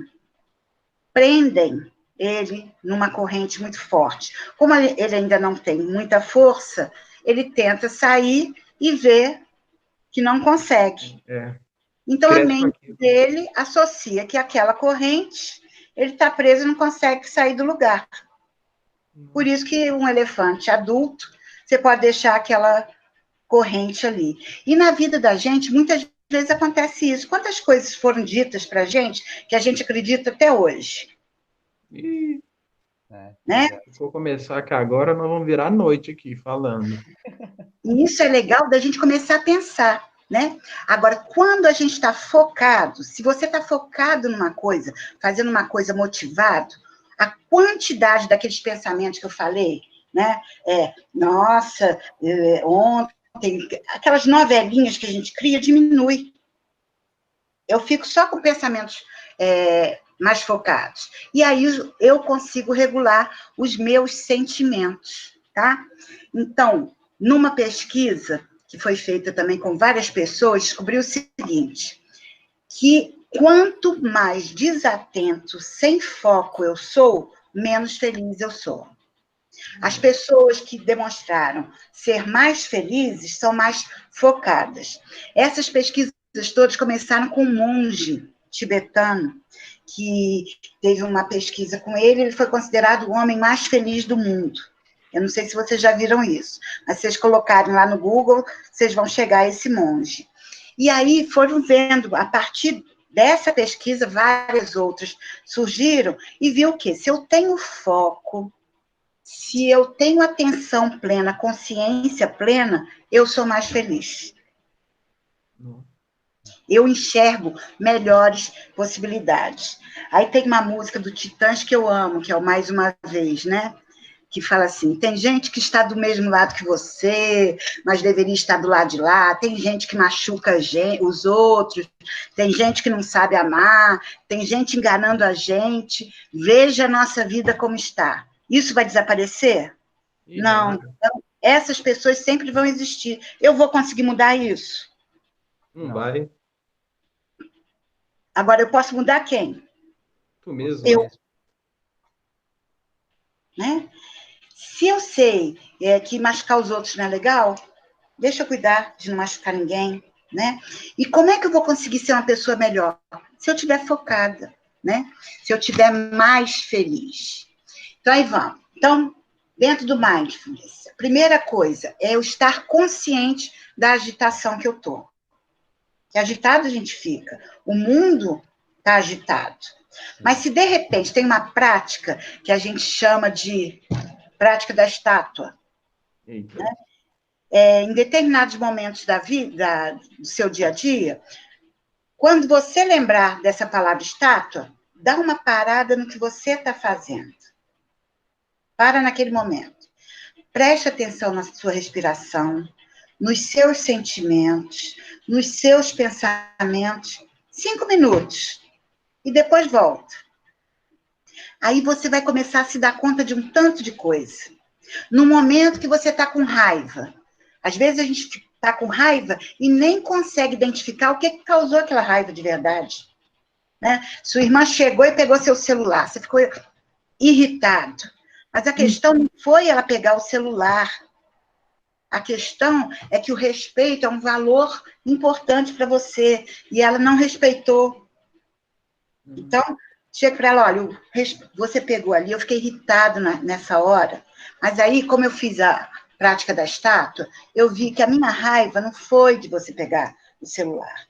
prendem ele numa corrente muito forte. Como ele ainda não tem muita força, ele tenta sair e vê que não consegue. Então, a mente dele associa que aquela corrente, ele está preso e não consegue sair do lugar. Por isso que um elefante adulto, você pode deixar aquela corrente ali. E na vida da gente, muitas vezes acontece isso. Quantas coisas foram ditas para a gente que a gente acredita até hoje? Né? Se for começar aqui agora, nós vamos virar a noite aqui falando. E isso é legal da gente começar a pensar, né? Agora, quando a gente está focado, se você está focado numa coisa, fazendo uma coisa motivado, a quantidade daqueles pensamentos que eu falei, né? Nossa, ontem, aquelas novelinhas que a gente cria, diminui. Eu fico só com pensamentos mais focados. E aí eu consigo regular os meus sentimentos, tá? Então, numa pesquisa que foi feita também com várias pessoas, descobriu o seguinte, que quanto mais desatento, sem foco eu sou, menos feliz eu sou. As pessoas que demonstraram ser mais felizes são mais focadas. Essas pesquisas todas começaram com um monge tibetano, que teve uma pesquisa com ele foi considerado o homem mais feliz do mundo. Eu não sei se vocês já viram isso, mas se vocês colocarem lá no Google, vocês vão chegar a esse monge. E aí foram vendo, a partir dessa pesquisa, várias outras surgiram, e viu o quê? Se eu tenho foco, se eu tenho atenção plena, consciência plena, eu sou mais feliz. Eu enxergo melhores possibilidades. Aí tem uma música do Titãs que eu amo, que é o Mais Uma Vez, né? Que fala assim, tem gente que está do mesmo lado que você, mas deveria estar do lado de lá, tem gente que machuca os outros, tem gente que não sabe amar, tem gente enganando a gente, veja a nossa vida como está. Isso vai desaparecer? Não. Então, essas pessoas sempre vão existir. Eu vou conseguir mudar isso? Não vai. Agora, eu posso mudar quem? Tu mesmo. Eu. Né? Se eu sei que machucar os outros não é legal, deixa eu cuidar de não machucar ninguém, né? E como é que eu vou conseguir ser uma pessoa melhor? Se eu estiver focada, né? Se eu estiver mais feliz. Então, aí vamos. Então, dentro do mindfulness, a primeira coisa é eu estar consciente da agitação que eu estou. Que agitado a gente fica. O mundo está agitado. Mas se, de repente, tem uma prática que a gente chama de prática da estátua, né? Em determinados momentos da vida, do seu dia a dia, quando você lembrar dessa palavra estátua, dá uma parada no que você está fazendo. Para naquele momento. Preste atenção na sua respiração, nos seus sentimentos, nos seus pensamentos. 5 minutos. E depois volta. Aí você vai começar a se dar conta de um tanto de coisa. No momento que você está com raiva. Às vezes a gente está com raiva e nem consegue identificar o que causou aquela raiva de verdade. Né? Sua irmã chegou e pegou seu celular. Você ficou irritado. Mas a questão não foi ela pegar o celular. A questão é que o respeito é um valor importante para você. E ela não respeitou. Então, chega para ela, olha, você pegou ali, eu fiquei irritado nessa hora. Mas aí, como eu fiz a prática da estátua, eu vi que a minha raiva não foi de você pegar o celular.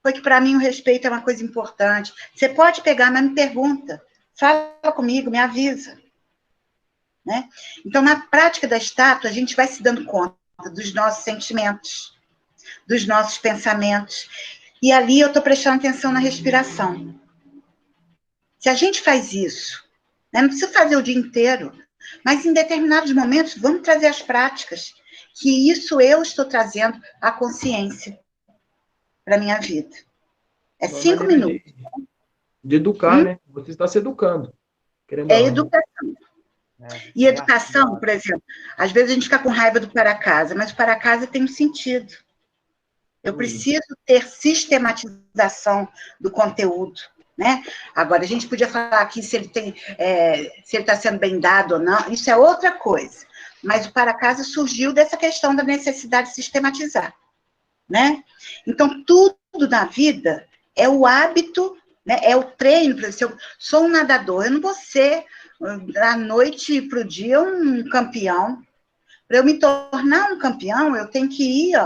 Foi que, para mim, o respeito é uma coisa importante. Você pode pegar, mas me pergunta. Fala comigo, me avisa. Né? Então, na prática da estátua, a gente vai se dando conta dos nossos sentimentos, dos nossos pensamentos. E ali eu estou prestando atenção na respiração. Se a gente faz isso, né, não precisa fazer o dia inteiro, mas em determinados momentos, vamos trazer as práticas, que isso eu estou trazendo a consciência para a minha vida. É 5 minutos. De educar, né? Você está se educando. É educação. E educação, por exemplo, às vezes a gente fica com raiva do para casa, mas o para casa tem um sentido. Eu preciso ter sistematização do conteúdo, né? Agora, a gente podia falar aqui se ele está sendo bem dado ou não, isso é outra coisa. Mas o para casa surgiu dessa questão da necessidade de sistematizar, né? Então, tudo na vida é o hábito, né? É o treino. Por exemplo, se eu sou um nadador, eu não vou ser, da noite para o dia, um campeão. Para eu me tornar um campeão, eu tenho que ir,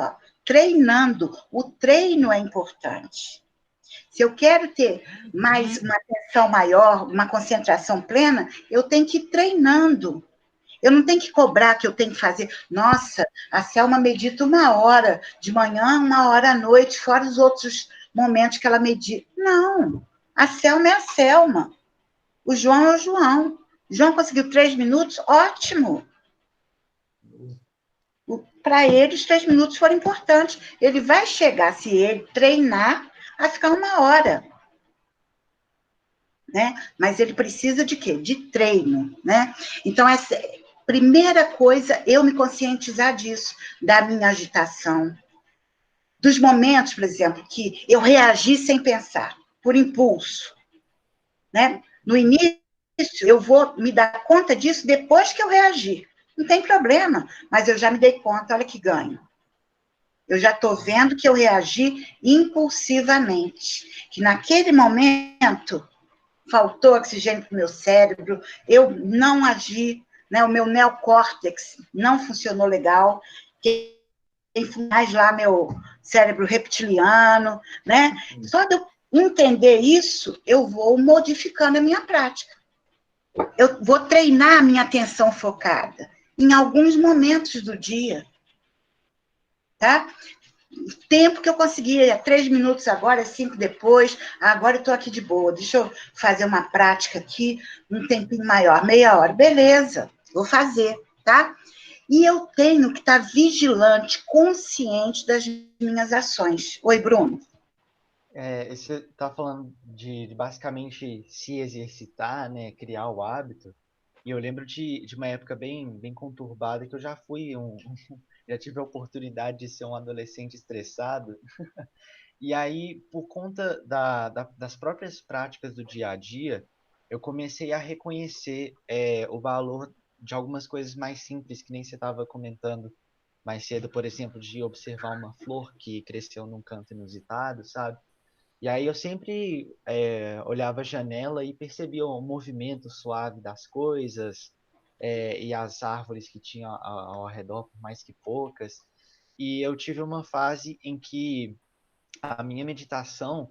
treinando. O treino é importante. Se eu quero ter mais uma atenção maior, uma concentração plena, eu tenho que ir treinando. Eu não tenho que cobrar que eu tenho que fazer. Nossa, a Selma medita 1 hora de manhã, 1 hora à noite, fora os outros momentos que ela medita. Não, a Selma é a Selma. O João é o João. O João conseguiu 3 minutos? Ótimo. Para ele, os 3 minutos foram importantes. Ele vai chegar, se ele treinar, a ficar 1 hora. Né? Mas ele precisa de quê? De treino. Né? Então, essa primeira coisa, eu me conscientizar disso, da minha agitação. Dos momentos, por exemplo, que eu reagi sem pensar, por impulso. Né? No início, eu vou me dar conta disso depois que eu reagi. Não tem problema, mas eu já me dei conta, olha que ganho. Eu já estou vendo que eu reagi impulsivamente, que naquele momento faltou oxigênio para o meu cérebro, eu não agi, né, o meu neocórtex não funcionou legal, tem mais lá meu cérebro reptiliano, né? Só de eu entender isso, eu vou modificando a minha prática. Eu vou treinar a minha atenção focada em alguns momentos do dia, tá? Tempo que eu conseguia, 3 minutos agora, 5 depois, agora eu estou aqui de boa, deixa eu fazer uma prática aqui, um tempinho maior, meia hora, beleza, vou fazer, tá? E eu tenho que estar vigilante, consciente das minhas ações. Oi, Bruno. Você está falando de basicamente se exercitar, né, criar o hábito, e eu lembro de uma época bem conturbada que eu já fui já tive a oportunidade de ser um adolescente estressado. E aí, por conta das próprias práticas do dia a dia, eu comecei a reconhecer o valor de algumas coisas mais simples, que nem você estava comentando mais cedo, por exemplo, de observar uma flor que cresceu num canto inusitado, sabe? E aí eu sempre olhava a janela e percebia o movimento suave das coisas, e as árvores que tinha ao redor, por mais que poucas. E eu tive uma fase em que a minha meditação,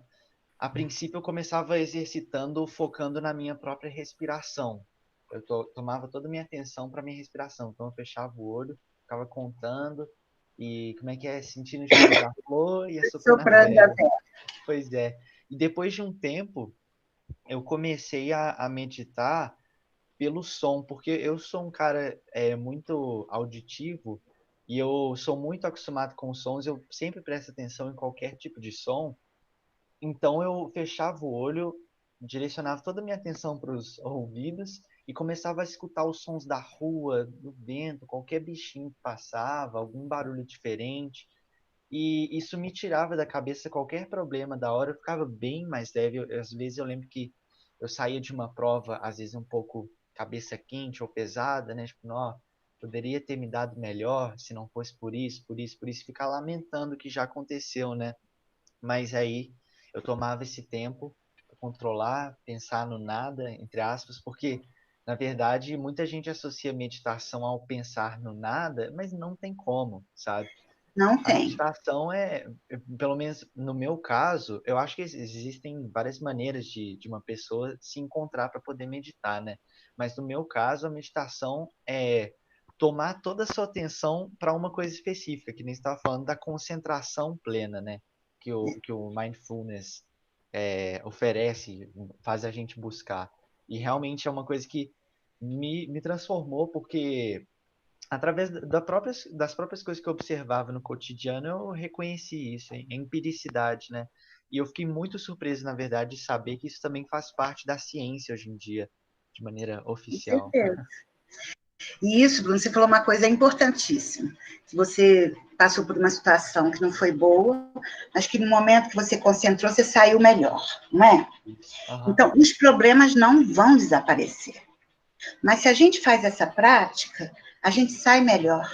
a princípio eu começava exercitando, focando na minha própria respiração. Eu tomava toda a minha atenção para minha respiração. Então eu fechava o olho, ficava contando, e como é que é? Sentindo o cheiro da flor e assoprando a vela. Pois é. E depois de um tempo, eu comecei a meditar pelo som, porque eu sou um cara muito auditivo e eu sou muito acostumado com os sons, eu sempre presto atenção em qualquer tipo de som. Então eu fechava o olho, direcionava toda a minha atenção para os ouvidos e começava a escutar os sons da rua, do vento, qualquer bichinho que passava, algum barulho diferente. E isso me tirava da cabeça qualquer problema da hora, eu ficava bem mais leve. Às vezes eu lembro que eu saía de uma prova, às vezes um pouco cabeça quente ou pesada, né? Tipo, não, poderia ter me dado melhor se não fosse por isso, por isso, por isso, ficar lamentando o que já aconteceu, né? Mas aí eu tomava esse tempo para controlar, pensar no nada, entre aspas, porque na verdade muita gente associa meditação ao pensar no nada, mas não tem como, sabe? Não A tem. meditação pelo menos no meu caso, eu acho que existem várias maneiras de uma pessoa se encontrar para poder meditar, né? Mas no meu caso, a meditação é tomar toda a sua atenção para uma coisa específica, que nem você estava falando da concentração plena, né? Que o mindfulness oferece, faz a gente buscar. E realmente é uma coisa que me transformou, porque através das próprias coisas que eu observava no cotidiano, eu reconheci isso, a empiricidade, né? E eu fiquei muito surpreso, na verdade, de saber que isso também faz parte da ciência hoje em dia, de maneira oficial. Com certeza. E isso, Bruno, você falou uma coisa importantíssima. Se você passou por uma situação que não foi boa, mas que no momento que você concentrou, você saiu melhor, não é? Uhum. Então, os problemas não vão desaparecer. Mas se a gente faz essa prática, a gente sai melhor.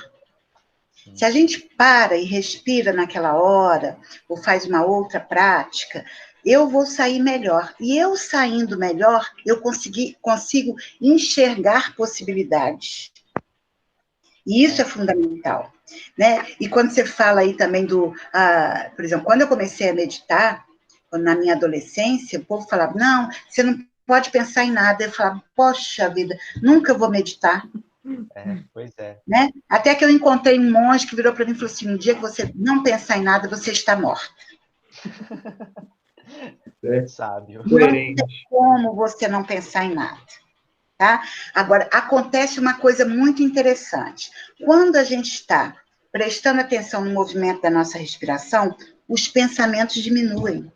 Se a gente para e respira naquela hora, ou faz uma outra prática, eu vou sair melhor. E eu saindo melhor, eu consigo enxergar possibilidades. E isso é fundamental, né? E quando você fala aí também por exemplo, quando eu comecei a meditar, na minha adolescência, o povo falava, não, você não pode pensar em nada. Eu falava, poxa vida, nunca vou meditar. Pois é. Né? Até que eu encontrei um monge que virou para mim e falou assim, um dia que você não pensar em nada, você está morta. Sábio. Não tem como você não pensar em nada. Tá? Agora, acontece uma coisa muito interessante. Quando a gente está prestando atenção no movimento da nossa respiração, os pensamentos diminuem.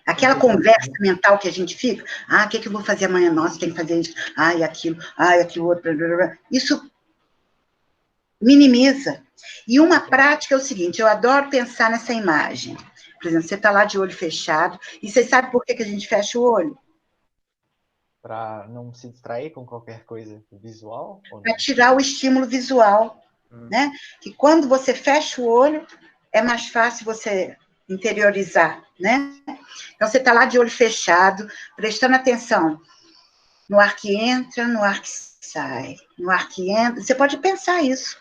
Aquela conversa mental que a gente fica, o que eu vou fazer amanhã? Nossa, tem que fazer isso, e aquilo outro, blá, blá, blá. Isso minimiza. E uma prática é o seguinte, eu adoro pensar nessa imagem. Por exemplo, você está lá de olho fechado, e você sabe por que a gente fecha o olho? Para não se distrair com qualquer coisa visual? Para tirar o estímulo visual, né? Que quando você fecha o olho, é mais fácil você interiorizar, né? Então, você está lá de olho fechado, prestando atenção no ar que entra, no ar que sai, no ar que entra. Você pode pensar isso.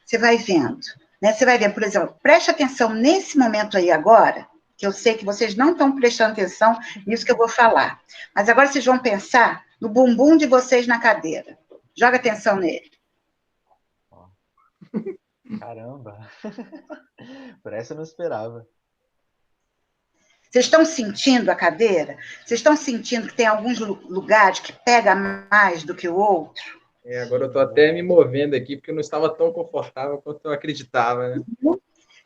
Você vai vendo, né? Você vai vendo, por exemplo, preste atenção nesse momento aí agora, que eu sei que vocês não estão prestando atenção nisso que eu vou falar. Mas agora vocês vão pensar no bumbum de vocês na cadeira. Joga atenção nele. Caramba! Por essa eu não esperava. Vocês estão sentindo a cadeira? Vocês estão sentindo que tem alguns lugares que pega mais do que o outro? Agora eu estou até me movendo aqui, porque eu não estava tão confortável quanto eu acreditava, né?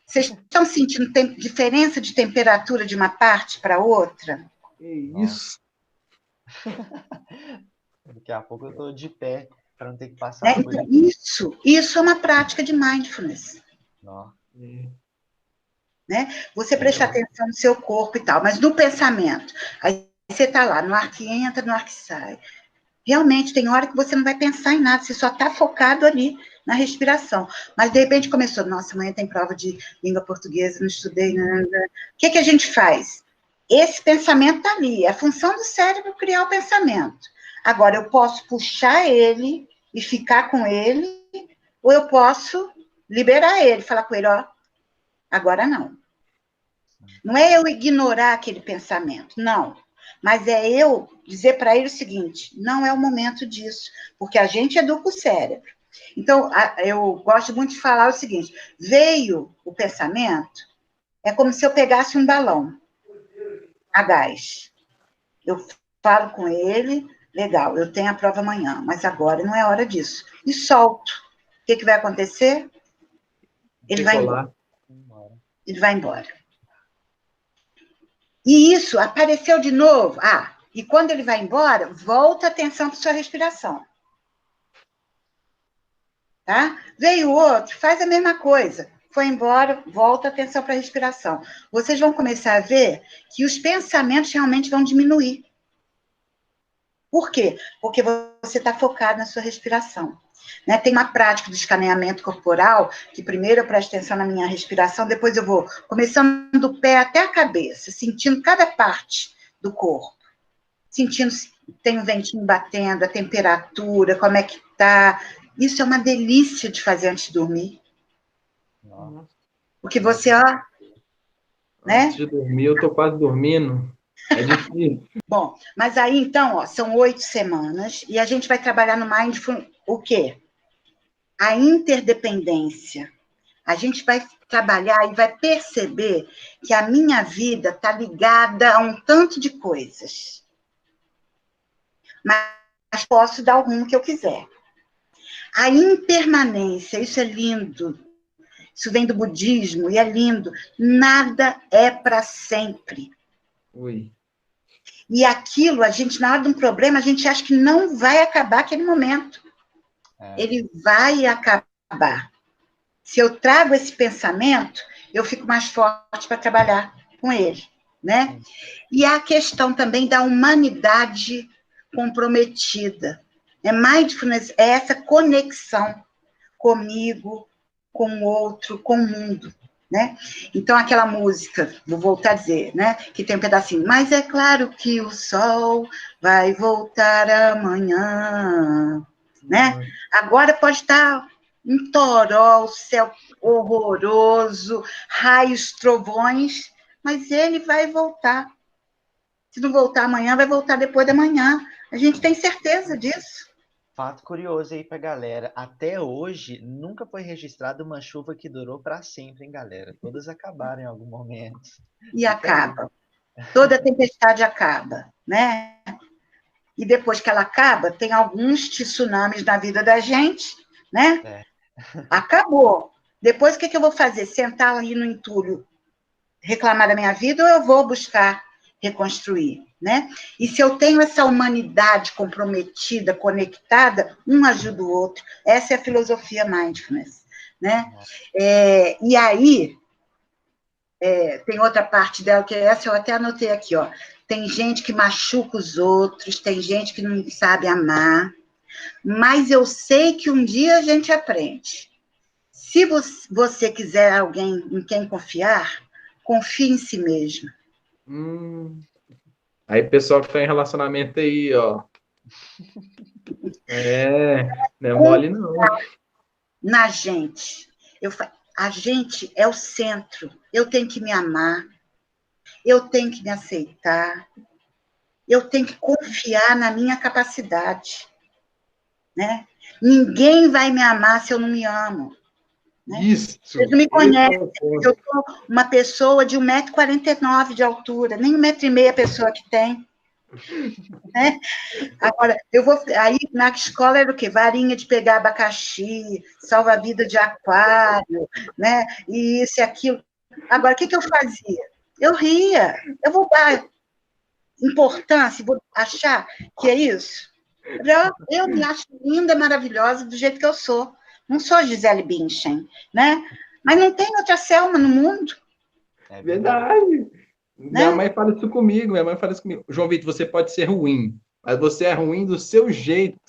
Vocês estão sentindo diferença de temperatura de uma parte para outra? Que isso! Daqui a pouco eu estou de pé, para não ter que passar por Isso é uma prática de mindfulness. Né? Você presta atenção no seu corpo e tal, mas no pensamento. Aí você está lá, no ar que entra, no ar que sai. Realmente, tem hora que você não vai pensar em nada, você só está focado ali na respiração. Mas, de repente, começou, nossa, amanhã tem prova de língua portuguesa, não estudei. O que a gente faz? Esse pensamento está ali, é a função do cérebro criar o pensamento. Agora, eu posso puxar ele e ficar com ele, ou eu posso liberar ele, falar com ele, agora não. Não é eu ignorar aquele pensamento, não. Mas é eu dizer para ele o seguinte, não é o momento disso, porque a gente educa o cérebro. Então, eu gosto muito de falar o seguinte, veio o pensamento, é como se eu pegasse um balão a gás. Eu falo com ele, legal, eu tenho a prova amanhã, mas agora não é hora disso. E solto. O que vai acontecer? Ele vai embora. Ele vai embora. E isso apareceu de novo. E quando ele vai embora, volta a atenção para sua respiração. Tá? Veio outro, faz a mesma coisa. Foi embora, volta a atenção para a respiração. Vocês vão começar a ver que os pensamentos realmente vão diminuir. Por quê? Porque você está focado na sua respiração. Né? Tem uma prática do escaneamento corporal, que primeiro eu presto atenção na minha respiração, depois eu vou começando do pé até a cabeça, sentindo cada parte do corpo. Sentindo se tem um ventinho batendo, a temperatura, como é que tá. Isso é uma delícia de fazer antes de dormir. Porque você, Antes de dormir, eu tô quase dormindo. É difícil. Bom, mas aí, então, ó, são 8 semanas, e a gente vai trabalhar no Mindful o quê? A interdependência. A gente vai trabalhar e vai perceber que a minha vida está ligada a um tanto de coisas. Mas posso dar o rumo que eu quiser. A impermanência, isso é lindo. Isso vem do budismo e é lindo. Nada é para sempre. Ui. E aquilo, a gente, na hora de um problema, a gente acha que não vai acabar aquele momento. Ele vai acabar. Se eu trago esse pensamento, eu fico mais forte para trabalhar com ele, né? E a questão também da humanidade comprometida. Mindfulness é essa conexão comigo, com o outro, com o mundo, né? Então, aquela música, vou voltar a dizer, né? Que tem um pedacinho, mas é claro que o sol vai voltar amanhã, né? Agora pode estar um toró, o céu horroroso, raios, trovões, mas ele vai voltar. Se não voltar amanhã, vai voltar depois da manhã. A gente tem certeza disso. Fato curioso aí pra galera. Até hoje, nunca foi registrada uma chuva que durou para sempre, hein, galera? Todas acabaram em algum momento. E acaba. Toda tempestade acaba, né? E depois que ela acaba, tem alguns tsunamis na vida da gente, né? Acabou. Depois, o que eu vou fazer? Sentar ali no entulho, reclamar da minha vida, ou eu vou buscar reconstruir, né? E se eu tenho essa humanidade comprometida, conectada, um ajuda o outro. Essa é a filosofia mindfulness, né? E aí, tem outra parte dela, que essa eu até anotei aqui, ó. Tem gente que machuca os outros, tem gente que não sabe amar, mas eu sei que um dia a gente aprende. Se você quiser alguém em quem confiar, confie em si mesmo. Aí, pessoal que está em relacionamento aí, ó. Não é mole, não. Na gente. A gente é o centro. Eu tenho que me amar. Eu tenho que me aceitar. Eu tenho que confiar na minha capacidade. Né? Ninguém vai me amar se eu não me amo. Né? Isso. Vocês não me conhecem. Eu sou uma pessoa de 1,49 m de altura. Nem 1,5 m a pessoa que tem. Né? Agora, aí na escola era o quê? Varinha de pegar abacaxi, salva-vida de aquário, né? E isso e aquilo. Agora, o que eu fazia? Eu ria. Eu vou dar importância, vou achar que é isso? Eu me acho linda, maravilhosa, do jeito que eu sou. Não sou Gisele Bündchen, né? Mas não tem outra Selma no mundo. É verdade. Minha mãe fala isso comigo, João Vitor, você pode ser ruim, mas você é ruim do seu jeito,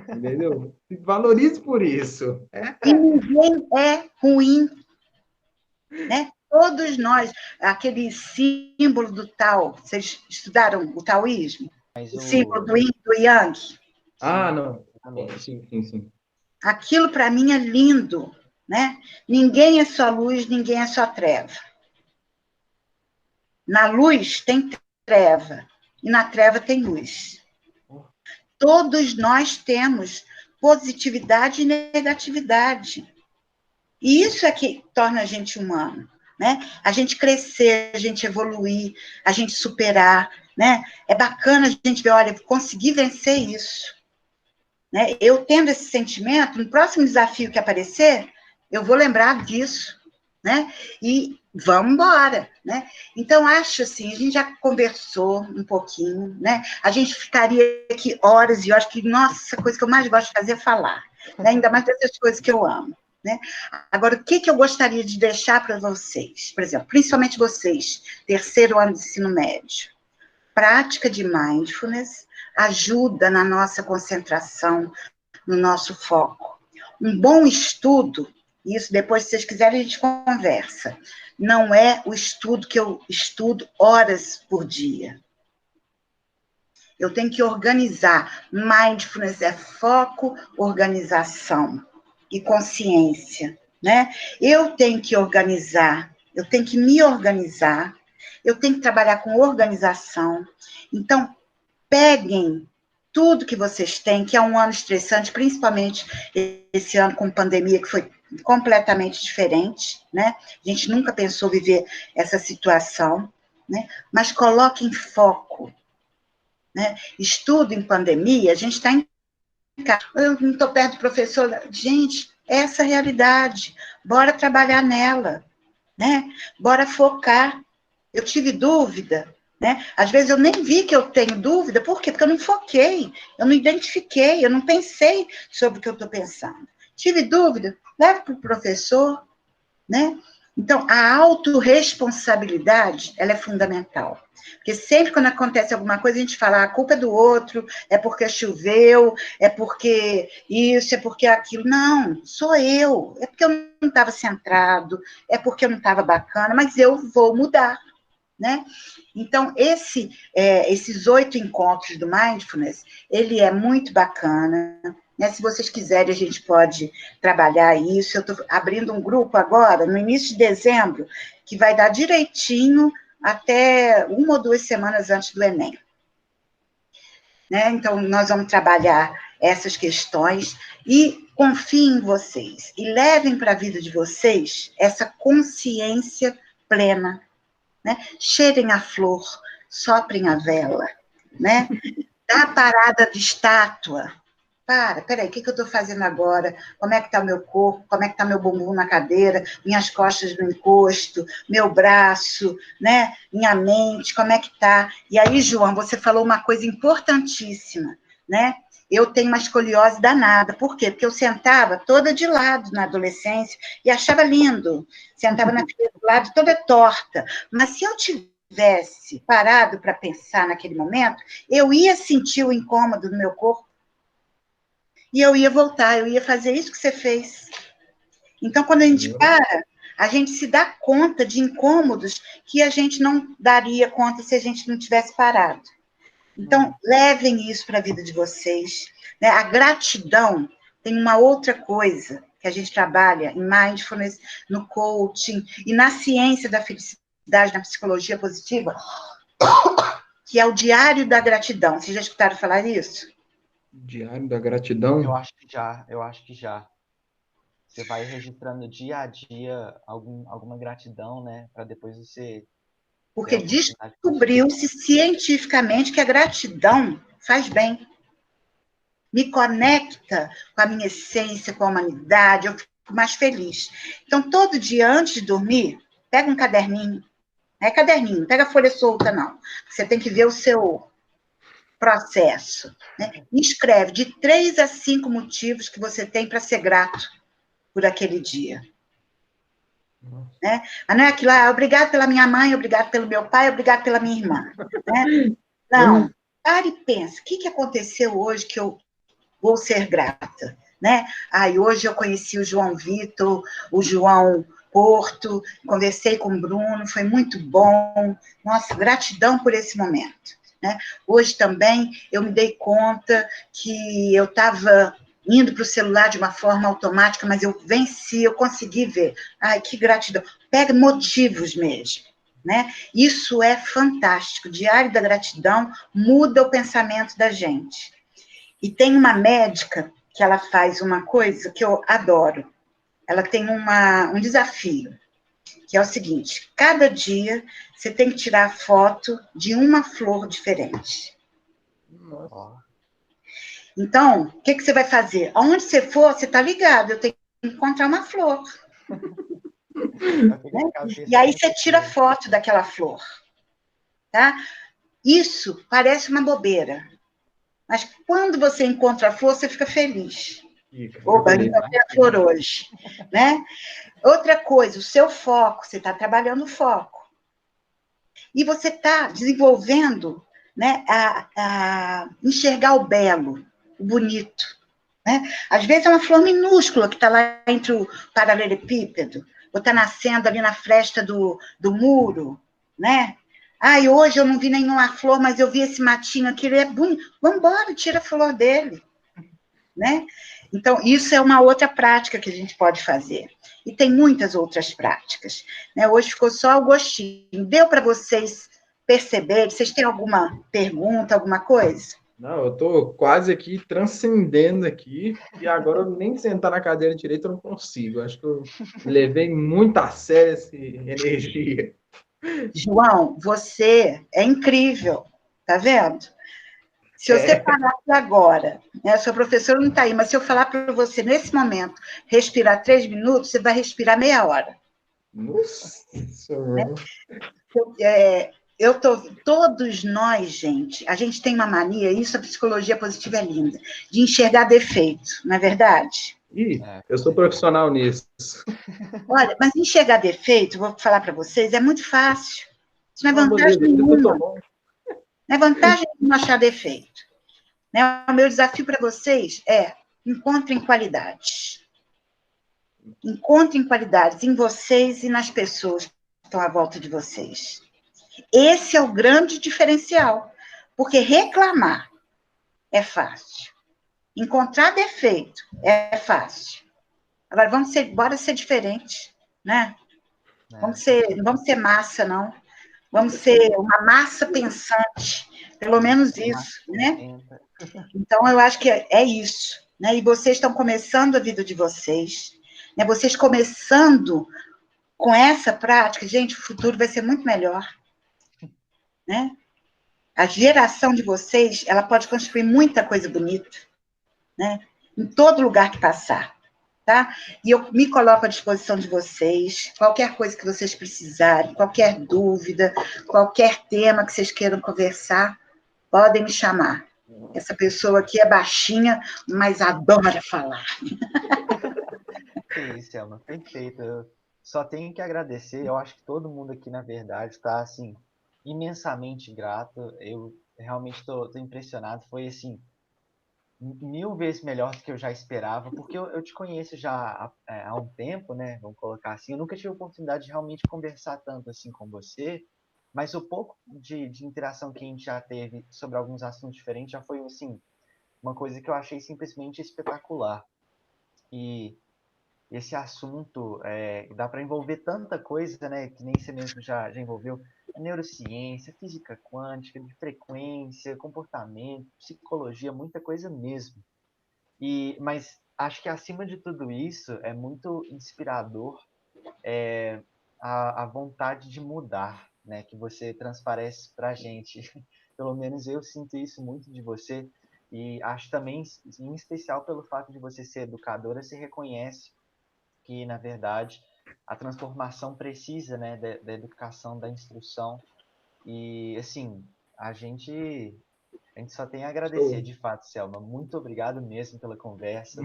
entendeu? Se valorize por isso. E ninguém é ruim, né? Todos nós, aquele símbolo do Tao, vocês estudaram o taoísmo? O símbolo do Yin e do Yang? Não. Sim. Aquilo, para mim, é lindo, né? Ninguém é só luz, ninguém é só treva. Na luz tem treva, e na treva tem luz. Todos nós temos positividade e negatividade. E isso é que torna a gente humano, né? A gente crescer, a gente evoluir, a gente superar, né? É bacana a gente ver, olha, consegui vencer isso. Né? Eu tendo esse sentimento, no próximo desafio que aparecer, eu vou lembrar disso, né? E vamos embora, né? Então, acho assim, a gente já conversou um pouquinho, né? A gente ficaria aqui horas e horas, que, nossa, a coisa que eu mais gosto de fazer é falar, né? Ainda mais dessas coisas que eu amo, né? Agora, o que eu gostaria de deixar para vocês? Por exemplo, principalmente vocês, terceiro ano de ensino médio. Prática de mindfulness ajuda na nossa concentração, no nosso foco. Um bom estudo, isso depois, se vocês quiserem, a gente conversa. Não é o estudo que eu estudo horas por dia. Eu tenho que organizar. Mindfulness é foco, organização e consciência, né? Eu tenho que organizar, eu tenho que me organizar, eu tenho que trabalhar com organização. Então, peguem tudo que vocês têm, que é um ano estressante, principalmente esse ano com pandemia, que foi completamente diferente, né? A gente nunca pensou viver essa situação, né? Mas coloquem foco, né? Estudo em pandemia, a gente está em casa, eu não estou perto do professor, gente, essa é a realidade, bora trabalhar nela, né? Bora focar. Eu tive dúvida, né? Às vezes eu nem vi que eu tenho dúvida, por quê? Porque eu não foquei, eu não identifiquei, eu não pensei sobre o que eu estou pensando. Tive dúvida, leva para o professor, né? Então, a autorresponsabilidade, ela é fundamental. Porque sempre quando acontece alguma coisa, a gente fala, a culpa é do outro, é porque choveu, é porque isso, é porque aquilo. Não, sou eu. É porque eu não estava centrado, é porque eu não estava bacana, mas eu vou mudar, né? Então, esses 8 encontros do Mindfulness, ele é muito bacana, né? Se vocês quiserem, a gente pode trabalhar isso. Eu estou abrindo um grupo agora, no início de dezembro, que vai dar direitinho até 1 ou 2 semanas antes do Enem. Né? Então, nós vamos trabalhar essas questões e confiem em vocês. E levem para a vida de vocês essa consciência plena, né? Cheirem a flor, soprem a vela, né? Dá a parada de estátua. Peraí, o que eu estou fazendo agora? Como é que está o meu corpo? Como é que está meu bumbum na cadeira? Minhas costas no encosto? Meu braço, né? Minha mente, como é que está? E aí, João, você falou uma coisa importantíssima, né? Eu tenho uma escoliose danada. Por quê? Porque eu sentava toda de lado na adolescência e achava lindo. Sentava na cadeira do lado toda torta. Mas se eu tivesse parado para pensar naquele momento, eu ia sentir o incômodo no meu corpo. E eu ia voltar, eu ia fazer isso que você fez. Então, quando a gente para, a gente se dá conta de incômodos que a gente não daria conta se a gente não tivesse parado. Então, levem isso para a vida de vocês. Né? A gratidão tem uma outra coisa que a gente trabalha em mindfulness, no coaching e na ciência da felicidade, na psicologia positiva, que é o diário da gratidão. Vocês já escutaram falar isso? Diário da gratidão? Eu acho que já. Você vai registrando dia a dia alguma gratidão, né? Para depois você... Porque descobriu-se cientificamente que a gratidão faz bem. Me conecta com a minha essência, com a humanidade, eu fico mais feliz. Então, todo dia, antes de dormir, pega um caderninho. Não é caderninho, não pega folha solta, não. Você tem que ver o seu processo. Né? E escreve de 3 a 5 motivos que você tem para ser grato por aquele dia. Né? Mas não é aquilo, obrigado pela minha mãe, obrigado pelo meu pai, obrigado pela minha irmã. Né? Não, pare e pense, o que aconteceu hoje que eu vou ser grata? Né? Hoje eu conheci o João Vitor, o João Porto, conversei com o Bruno, foi muito bom. Nossa, gratidão por esse momento. Né? Hoje também eu me dei conta que eu estava indo para o celular de uma forma automática, mas eu venci, eu consegui ver. Ai, que gratidão. Pega motivos mesmo. Né? Isso é fantástico. O Diário da Gratidão muda o pensamento da gente. E tem uma médica que ela faz uma coisa que eu adoro. Ela tem um desafio, que é o seguinte: cada dia você tem que tirar foto de uma flor diferente. Nossa. Então, o que você vai fazer? Aonde você for, você está ligado, eu tenho que encontrar uma flor. Né? E aí você tira foto daquela flor. Tá? Isso parece uma bobeira. Mas quando você encontra a flor, você fica feliz. Opa, encontrei a flor hoje. Né? Outra coisa, o seu foco, você está trabalhando o foco. E você está desenvolvendo, né, a enxergar o belo, o bonito. Né? Às vezes é uma flor minúscula que está lá entre o paralelepípedo, ou está nascendo ali na fresta do muro, né? Hoje eu não vi nenhuma flor, mas eu vi esse matinho aqui, ele é bonito. Vamos embora, tira a flor dele. né? Então, isso é uma outra prática que a gente pode fazer. E tem muitas outras práticas, né? Hoje ficou só o gostinho. Deu para vocês perceberem? Vocês têm alguma pergunta, alguma coisa? Não, eu estou quase aqui transcendendo aqui, e agora eu nem sentar na cadeira direita eu não consigo. Acho que eu levei muito a sério essa energia. João, você é incrível, tá vendo? Se você parar aqui agora, né, seu professor não está aí, mas se eu falar para você, nesse momento, respirar 3 minutos, você vai respirar meia hora. Nossa! Né? Todos nós, gente, a gente tem uma mania, isso a psicologia positiva é linda, de enxergar defeito, não é verdade? Eu sou profissional nisso. Olha, mas enxergar defeito, vou falar para vocês, é muito fácil. Isso não é vantagem nenhuma. Não é vantagem nenhuma achar defeito. Né? O meu desafio para vocês é encontrem qualidades. Encontrem qualidades em vocês e nas pessoas que estão à volta de vocês. Esse é o grande diferencial, porque reclamar é fácil. Encontrar defeito é fácil. Agora, bora ser diferente, né? Não vamos ser massa, não. Vamos ser uma massa pensante, pelo menos isso, né? Então, eu acho que é isso, né? E vocês estão começando a vida de vocês, né? Vocês começando com essa prática, gente, o futuro vai ser muito melhor, né? A geração de vocês, ela pode construir muita coisa bonita, né? Em todo lugar que passar, tá? E eu me coloco à disposição de vocês, qualquer coisa que vocês precisarem, qualquer dúvida, qualquer tema que vocês queiram conversar, podem me chamar. Essa pessoa aqui é baixinha, mas adora falar. Que isso, Selma, perfeito. Eu só tenho que agradecer. Eu acho que todo mundo aqui, na verdade, está, assim, imensamente grato. Eu realmente estou impressionado. Foi, assim, 1000 vezes melhor do que eu já esperava, porque eu te conheço já há um tempo, né? Vamos colocar assim. Eu nunca tive a oportunidade de realmente conversar tanto assim com você, mas o pouco de interação que a gente já teve sobre alguns assuntos diferentes já foi, assim, uma coisa que eu achei simplesmente espetacular. E esse assunto dá para envolver tanta coisa, né? Que nem você mesmo já envolveu. Neurociência, física quântica, de frequência, comportamento, psicologia, muita coisa mesmo. Mas acho que acima de tudo isso é muito inspirador a vontade de mudar, né? Que você transparece para a gente. Pelo menos eu sinto isso muito de você. E acho também, em especial pelo fato de você ser educadora, você reconhece que, na verdade, a transformação precisa, né, da educação, da instrução. E, assim, a gente só tem a agradecer, de fato, Selma. Muito obrigado mesmo pela conversa.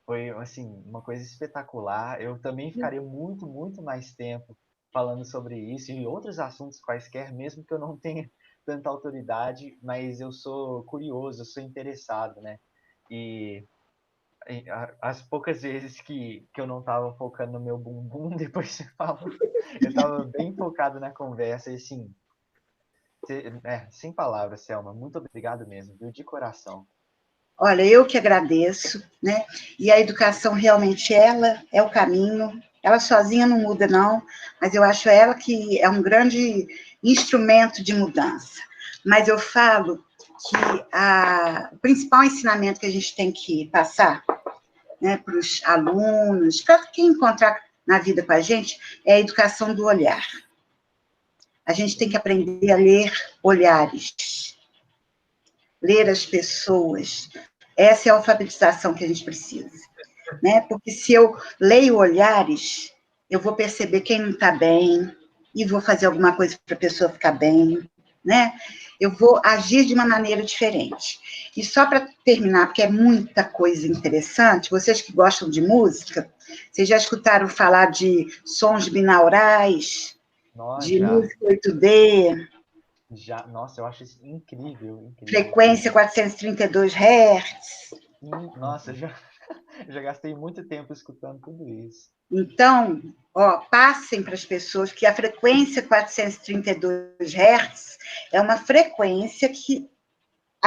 Foi, assim, uma coisa espetacular. Eu também ficaria muito, muito mais tempo falando sobre isso e outros assuntos quaisquer, mesmo que eu não tenha tanta autoridade, mas eu sou curioso, eu sou interessado, né? E as poucas vezes que eu não estava focando no meu bumbum, depois você falou, eu estava bem focado na conversa, e assim, sem palavras, Selma, muito obrigado mesmo, viu, de coração. Olha, eu que agradeço, né? E a educação realmente, ela é o caminho, ela sozinha não muda, não, mas eu acho ela que é um grande instrumento de mudança. Mas eu falo que o principal ensinamento que a gente tem que passar, né, para os alunos, para quem encontrar na vida com a gente, é a educação do olhar. A gente tem que aprender a ler olhares, ler as pessoas. Essa é a alfabetização que a gente precisa, né? Porque se eu leio olhares, eu vou perceber quem não está bem e vou fazer alguma coisa para a pessoa ficar bem, né? Eu vou agir de uma maneira diferente. E só para terminar, porque é muita coisa interessante, vocês que gostam de música, vocês já escutaram falar de sons binaurais, de música 8D? Já, nossa, eu acho isso incrível, incrível. Frequência 432 Hz. Nossa, já gastei muito tempo escutando tudo isso. Então, passem para as pessoas que a frequência 432 Hz é uma frequência que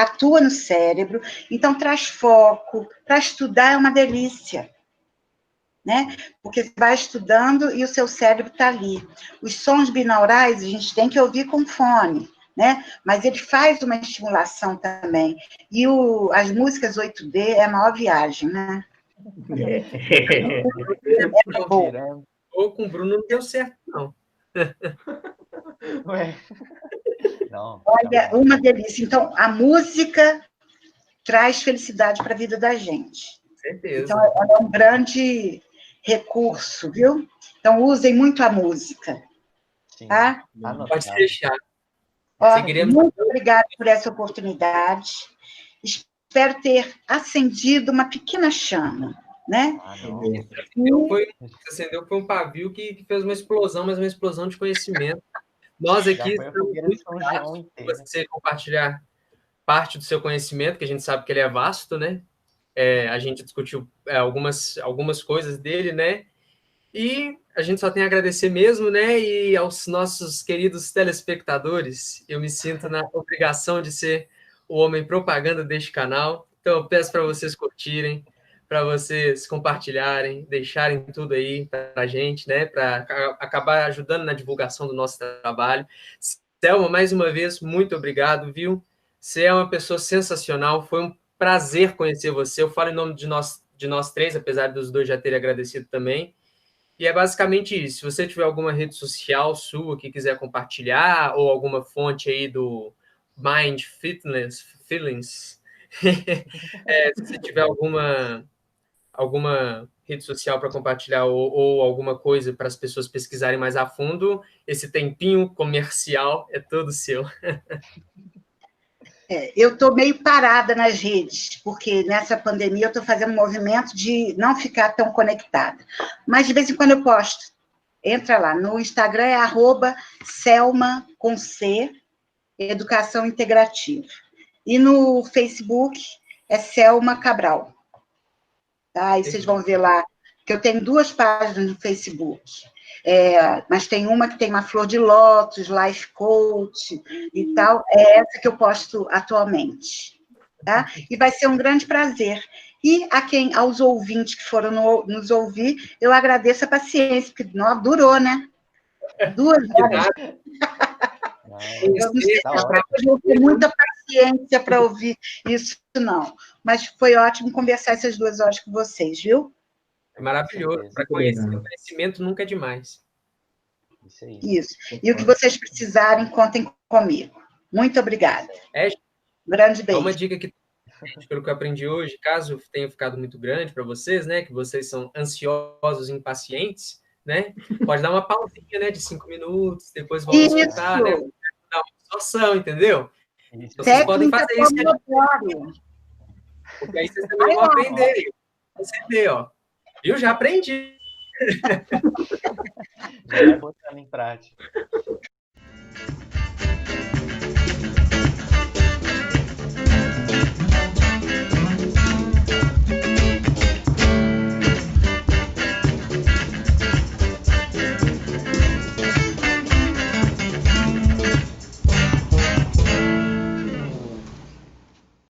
atua no cérebro, então traz foco. Para estudar é uma delícia, né? Porque você vai estudando e o seu cérebro está ali. Os sons binaurais a gente tem que ouvir com fone, né? Mas ele faz uma estimulação também. E as músicas 8D é a maior viagem, né? Ou com o Bruno não deu certo, não. Ué. Não, olha, uma delícia. Então, a música traz felicidade para a vida da gente. Certeza. Então, ela é um grande recurso, viu? Então, usem muito a música. sim. Tá? Pode deixar. Muito obrigada por essa oportunidade. Espero ter acendido uma pequena chama, né? Acendeu foi um pavio que fez uma explosão, mas uma explosão de conhecimento. Nós aqui estamos muito gratos por você compartilhar parte do seu conhecimento, que a gente sabe que ele é vasto, né? A gente discutiu algumas coisas dele, né? E a gente só tem a agradecer mesmo, né? E aos nossos queridos telespectadores, eu me sinto na obrigação de ser o homem propaganda deste canal. Então, eu peço para vocês curtirem, para vocês compartilharem, deixarem tudo aí para a gente, né? Para acabar ajudando na divulgação do nosso trabalho. Selma, mais uma vez, muito obrigado, viu? Você é uma pessoa sensacional, foi um prazer conhecer você. Eu falo em nome de nós três, apesar dos dois já terem agradecido também. E é basicamente isso. Se você tiver alguma rede social sua que quiser compartilhar, ou alguma fonte aí do Mind Fitness, Feelings, se você tiver alguma rede social para compartilhar ou alguma coisa para as pessoas pesquisarem mais a fundo, esse tempinho comercial é todo seu. Eu estou meio parada nas redes, porque nessa pandemia eu estou fazendo um movimento de não ficar tão conectada. Mas de vez em quando eu posto. Entra lá. No Instagram é @Selma com C, Educação Integrativa. E no Facebook é Selma Cabral. Tá? Aí vocês vão ver lá, que eu tenho 2 páginas no Facebook. Mas tem uma que tem uma flor de lótus, life coach e tal, é essa que eu posto atualmente, tá? E vai ser um grande prazer. E aos ouvintes que foram nos ouvir, eu agradeço a paciência, porque durou, né? 2 horas. Eu não sei se eu tenho muita paciência para ouvir isso, não. Mas foi ótimo conversar essas 2 horas com vocês, viu? É maravilhoso. Para conhecimento nunca é demais. Isso aí. Isso. E o que vocês precisarem, contem comigo. Muito obrigada. Grande beijo. Uma dica que, pelo que eu aprendi hoje, caso tenha ficado muito grande para vocês, né, que vocês são ansiosos e impacientes, né, pode dar uma pausinha, né, de 5 minutos, depois volta a escutar, né, dar uma absorção, entendeu? Então, vocês podem fazer isso. Porque aí vocês também vão aprender. Você vê, ó. Eu já aprendi. Já vai botando em prática.